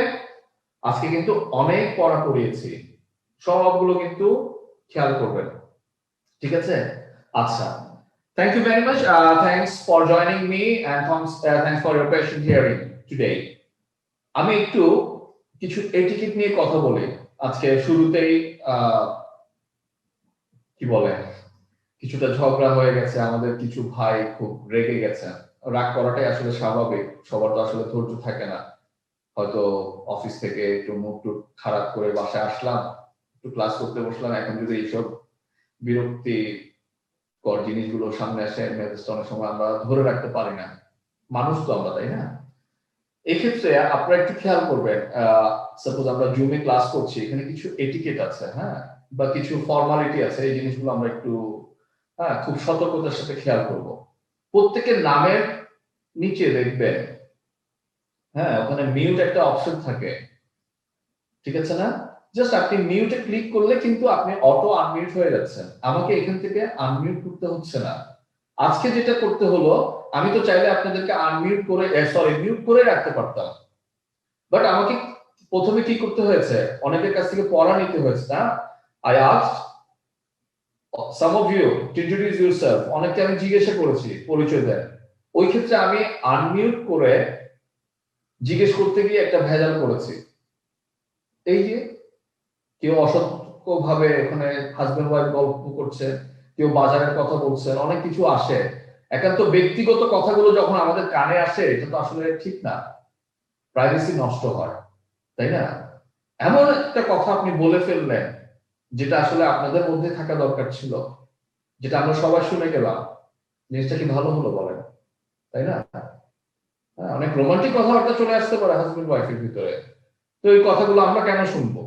আজকে কিন্তু অনেক পড়া পড়িয়েছি, সবগুলো কিন্তু খেয়াল করবেন, ঠিক আছে? আচ্ছা, thank you very much. Thanks for joining me and thanks for your patient hearing today. আমি একটু কিছু এটিকেট নিয়ে কথা বলি আজকে শুরুতেই। কি বলে, কিছুটা ঝগড়া হয়ে গেছে, আমাদের কিছু ভাই খুব রেগে গেছে। রাগ করাটাই আসলে স্বাভাবিক, সবার তো আসলে ধৈর্য থাকে না। হয়তো অফিস থেকে একটু মুড টুড খারাপ করে বাসায় আসলাম, একটু ক্লাস করতে বসলাম, এখন যদি এইসব বিরক্তিকর জিনিসগুলো সামনে আসে, মেজাজটা অনেক সময় আমরা ধরে রাখতে পারি না, মানুষ তো আমরা, তাই না? এক্ষেত্রে আপনারা একটু খেয়াল করবেন, সাপোজ আমরা জুমে ক্লাস করছি, এখানে কিছু এটিকেট আছে, হ্যাঁ, বা কিছু ফর্মালিটি আছে, এই জিনিসগুলো আমরা একটু খুব সতর্কতার সাথে খেয়াল করব। প্রত্যেকের নামের নিচে দেখবেন, হ্যাঁ, ওখানে মিউট একটা অপশন থাকে, ঠিক আছে না? জাস্ট আপনি মিউটে ক্লিক করলে কিন্তু আপনি অটো আনমিউট হয়ে যাচ্ছেন, আমাকে এখান থেকে আনমিউট করতে হচ্ছে না। আজকে যেটা করতে হলো, আমি তো চাইলে আপনাদেরকে আনমিউট করে মিউট করে রাখতে পারতাম, বাট আমাকে প্রথমে কি করতে হয়েছে, অনেকের কাছ থেকে পড়া নিতে হয়েছে, না? I asked some of you to introduce yourself. অনেককে আমি জিজ্ঞাসা করেছি পরিচয় দেন, ওই ক্ষেত্রে আমি আনমিউট করে জিজ্ঞেস করতে গিয়ে একটা ভেজাল করেছি। এই যে কেউ অসতর্ক ভাবে ওখানে হাজবেন্ড ওয়াইফ গল্প করছে, কেউ বাজারের কথা বলছেন, অনেক কিছু আসে, একান্ত ব্যক্তিগত কথাগুলো যখন আমাদের কানে আসে, এটা তো আসলে ঠিক না, প্রাইভেসি নষ্ট হয়, তাই না? এমন একটা কথা আপনি বলে ফেললেন যেটা আসলে আপনাদের মধ্যে থাকা দরকার ছিল, যেটা আমরা সবাই শুনে গেলাম, জিনিসটা কি ভালো হলো বলেন, তাই না? অনেক রোমান্টিক কথাবার্তা চলে আসতে পারে হাজবেন্ড ওয়াইফের ভিতরে, তো এই কথাগুলো আমরা কেন শুনবো?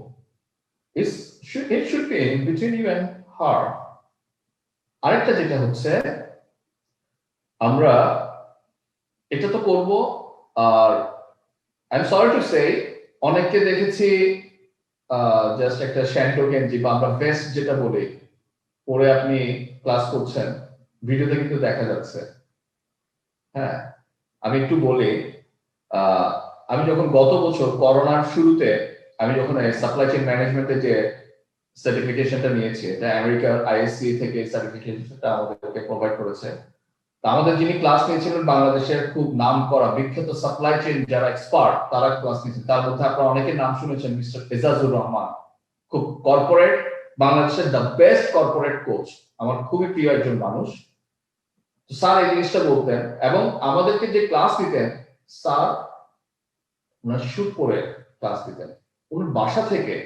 It should be in between you and her. আরেকটা যেটা হচ্ছে, আমরা এটা তো করব, আর I am sorry to say, অনেককে দেখেছি জাস্ট একটা শ্যান্টো গেঞ্জি বা আমরা ভেস্ট যেটা বলি পরে আপনি ক্লাস করছেন, ভিডিওতে কিন্তু দেখা যাচ্ছে। হ্যাঁ, আমি একটু বলি, আমি যখন গত বছর করোনার শুরুতে আমি যখন সাপ্লাই চেইন ম্যানেজমেন্টে যে সার্টিফিকেশনটা নিয়েছি, এটা আমেরিকার আইএসসি থেকে সার্টিফিকেশনটা আমাদেরকে প্রোভাইড করেছে। আমাদের যিনি ক্লাস নিয়েছিলেন বাংলাদেশের খুব নাম করা বিখ্যাত সাপ্লাই চেইন যারা এক্সপার্ট, তারা ক্লাস নিয়েছেন। তার মধ্যে আপনারা অনেকের নাম শুনেছেন, মিস্টার এজাজুর রহমান, খুব কর্পোরেট, বাংলাদেশের দ্য বেস্ট কর্পোরেট কোচ, আমার খুবই প্রিয় একজন মানুষ। তো স্যার এই জিনিসটা বলতেন, এবং আমাদেরকে যে ক্লাস দিতেন স্যার ওনার শুট পরে ক্লাস দিতেন ওনার বাসা থেকে।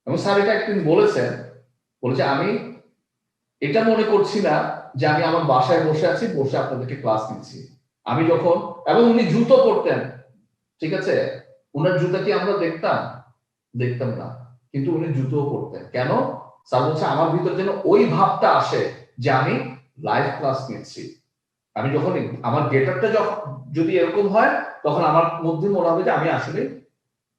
এবং স্যার এটা একদিন বলেছেন, বলেছে আমি এটা মনে করছি না যে আমি আমার বাসায় বসে আছি, বসে আপনাদেরকে ক্লাস নিচ্ছি। আমি যখন, এবং উনি জুতো পরতেন, ঠিক আছে, ওনার জুতা কি আমরা দেখতাম না, কিন্তু উনি জুতো পরতেন। কেন? স্যার বলছে আমার ভিতর যেন ওই ভাবটা আসে যে আমি লাইভ ক্লাস নিচ্ছি। আমি যখন আমার গেটআপটা যদি এরকম হয়, তখন আমার মধ্যে মনে হবে যে আমি আসলে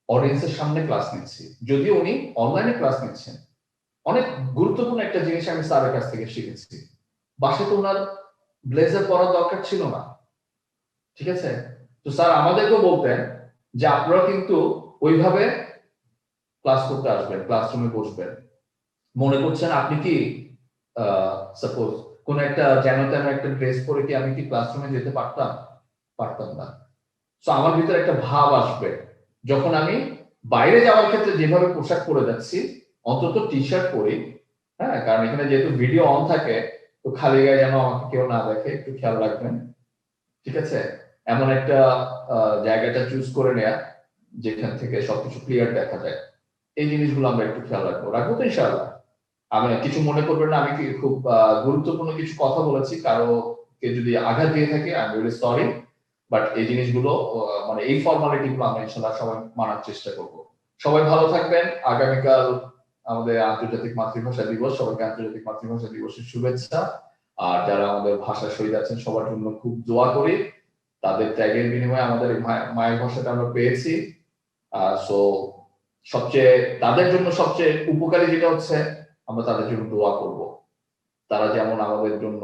অডিয়েন্সের সামনে ক্লাস নিচ্ছি, যদিও উনি অনলাইনে ক্লাস নিচ্ছেন। অনেক গুরুত্বপূর্ণ একটা জিনিস আমি স্যারের কাছ থেকে শিখেছি। বাসায় তো ওনার ব্লেজার পরার দরকার ছিল না, ঠিক আছে। তো স্যার আমাদেরকেও বলতেন যে আপনারা কিন্তু ওইভাবে ক্লাস করতে আসবেন, ক্লাসরুমে বসবেন। মনে করছেন আপনি কি সাপোজ কোন একটা যেন তেন একটা ড্রেস পরে কি আমি কি ক্লাসরুমে যেতে পারতাম না। তো আমার ভিতরে একটা ভাব আসবে যখন আমি বাইরে যাওয়ার ক্ষেত্রে যেভাবে পোশাক পরে যাচ্ছি, অন্তত টি শার্ট পরি, হ্যাঁ, কারণ এখানে যেহেতু ভিডিও অন থাকে, তো খালি গায়ে যেন আমাকে কেউ না দেখে, একটু খেয়াল রাখবেন, ঠিক আছে। এমন একটা জায়গাটা চুজ করে নেয়া যেখান থেকে সবকিছু ক্লিয়ার দেখা যায়, এই জিনিসগুলো আমরা একটু খেয়াল রাখবো তো ইনশাআল্লাহ। আমি কিছু মনে করবেন না, আমি কি খুব গুরুত্বপূর্ণ কিছু কথা বলেছি, কারো কে যদি আঘাত দিয়ে থাকে I am really sorry, but এই জিনিসগুলো মানে এই ফর্মালিটি গুলো আমরা ইনশাআল্লাহ সবাই মানার চেষ্টা করব। সবাই ভালো থাকবেন। আগামীকাল আমাদের আন্তর্জাতিক মাতৃভাষা দিবস, সবাইকে আন্তর্জাতিক মাতৃভাষা দিবসের শুভেচ্ছা। আর যারা আমাদের ভাষা শহীদ আছেন সবার জন্য খুব দোয়া করি, তাদের ত্যাগের বিনিময়ে আমাদের এই মায়ের ভাষাটা আমরা পেয়েছি। সো সবচেয়ে তাদের জন্য সবচেয়ে উপকারী যেটা হচ্ছে আমরা তাদের জন্য দোয়া করব। তারা যেমন আমাদের জন্য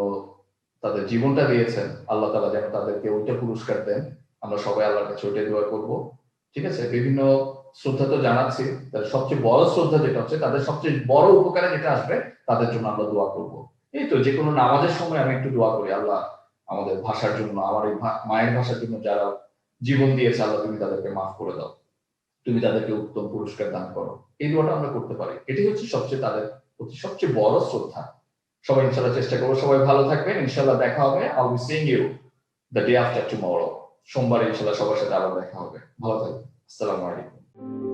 তাদের জীবনটা দিয়েছেন, আল্লাহ তাআলা যেন তাদেরকে ওইটা পুরস্কার দেন। আমরা সবাই আল্লাহর কাছে ওইটাই দোয়া করব, ঠিক আছে। বিভিন্ন শ্রদ্ধা তো জানাচ্ছি, তাদের সবচেয়ে বড় শ্রদ্ধা যেটা হচ্ছে, তাদের সবচেয়ে বড় উপকারে যেটা আসবে, তাদের জন্য আমরা দোয়া করব। এই তো যে কোনো নামাজের সময় আমি একটু দোয়া করি, আল্লাহ আমাদের ভাষার জন্য, আমার এই মায়ের ভাষার জন্য যারা জীবন দিয়েছে, আল্লাহ তুমি তাদেরকে মাফ করে দাও, তুমি তাদেরকে উত্তম পুরস্কার দান করো। এই দোয়াটা আমরা করতে পারি, এটি হচ্ছে সবচেয়ে তাদের প্রতি সবচেয়ে বড় শ্রদ্ধা। সবাই ইনশাআল্লাহ চেষ্টা করবো, সবাই ভালো থাকবেন, ইনশাআল্লাহ দেখা হবে। I will seeing you the day after tomorrow. সোমবার ইনশাআল্লাহ সবার সাথে আবার দেখা হবে। ভালো থাকবেন, আসসালামু আলাইকুম।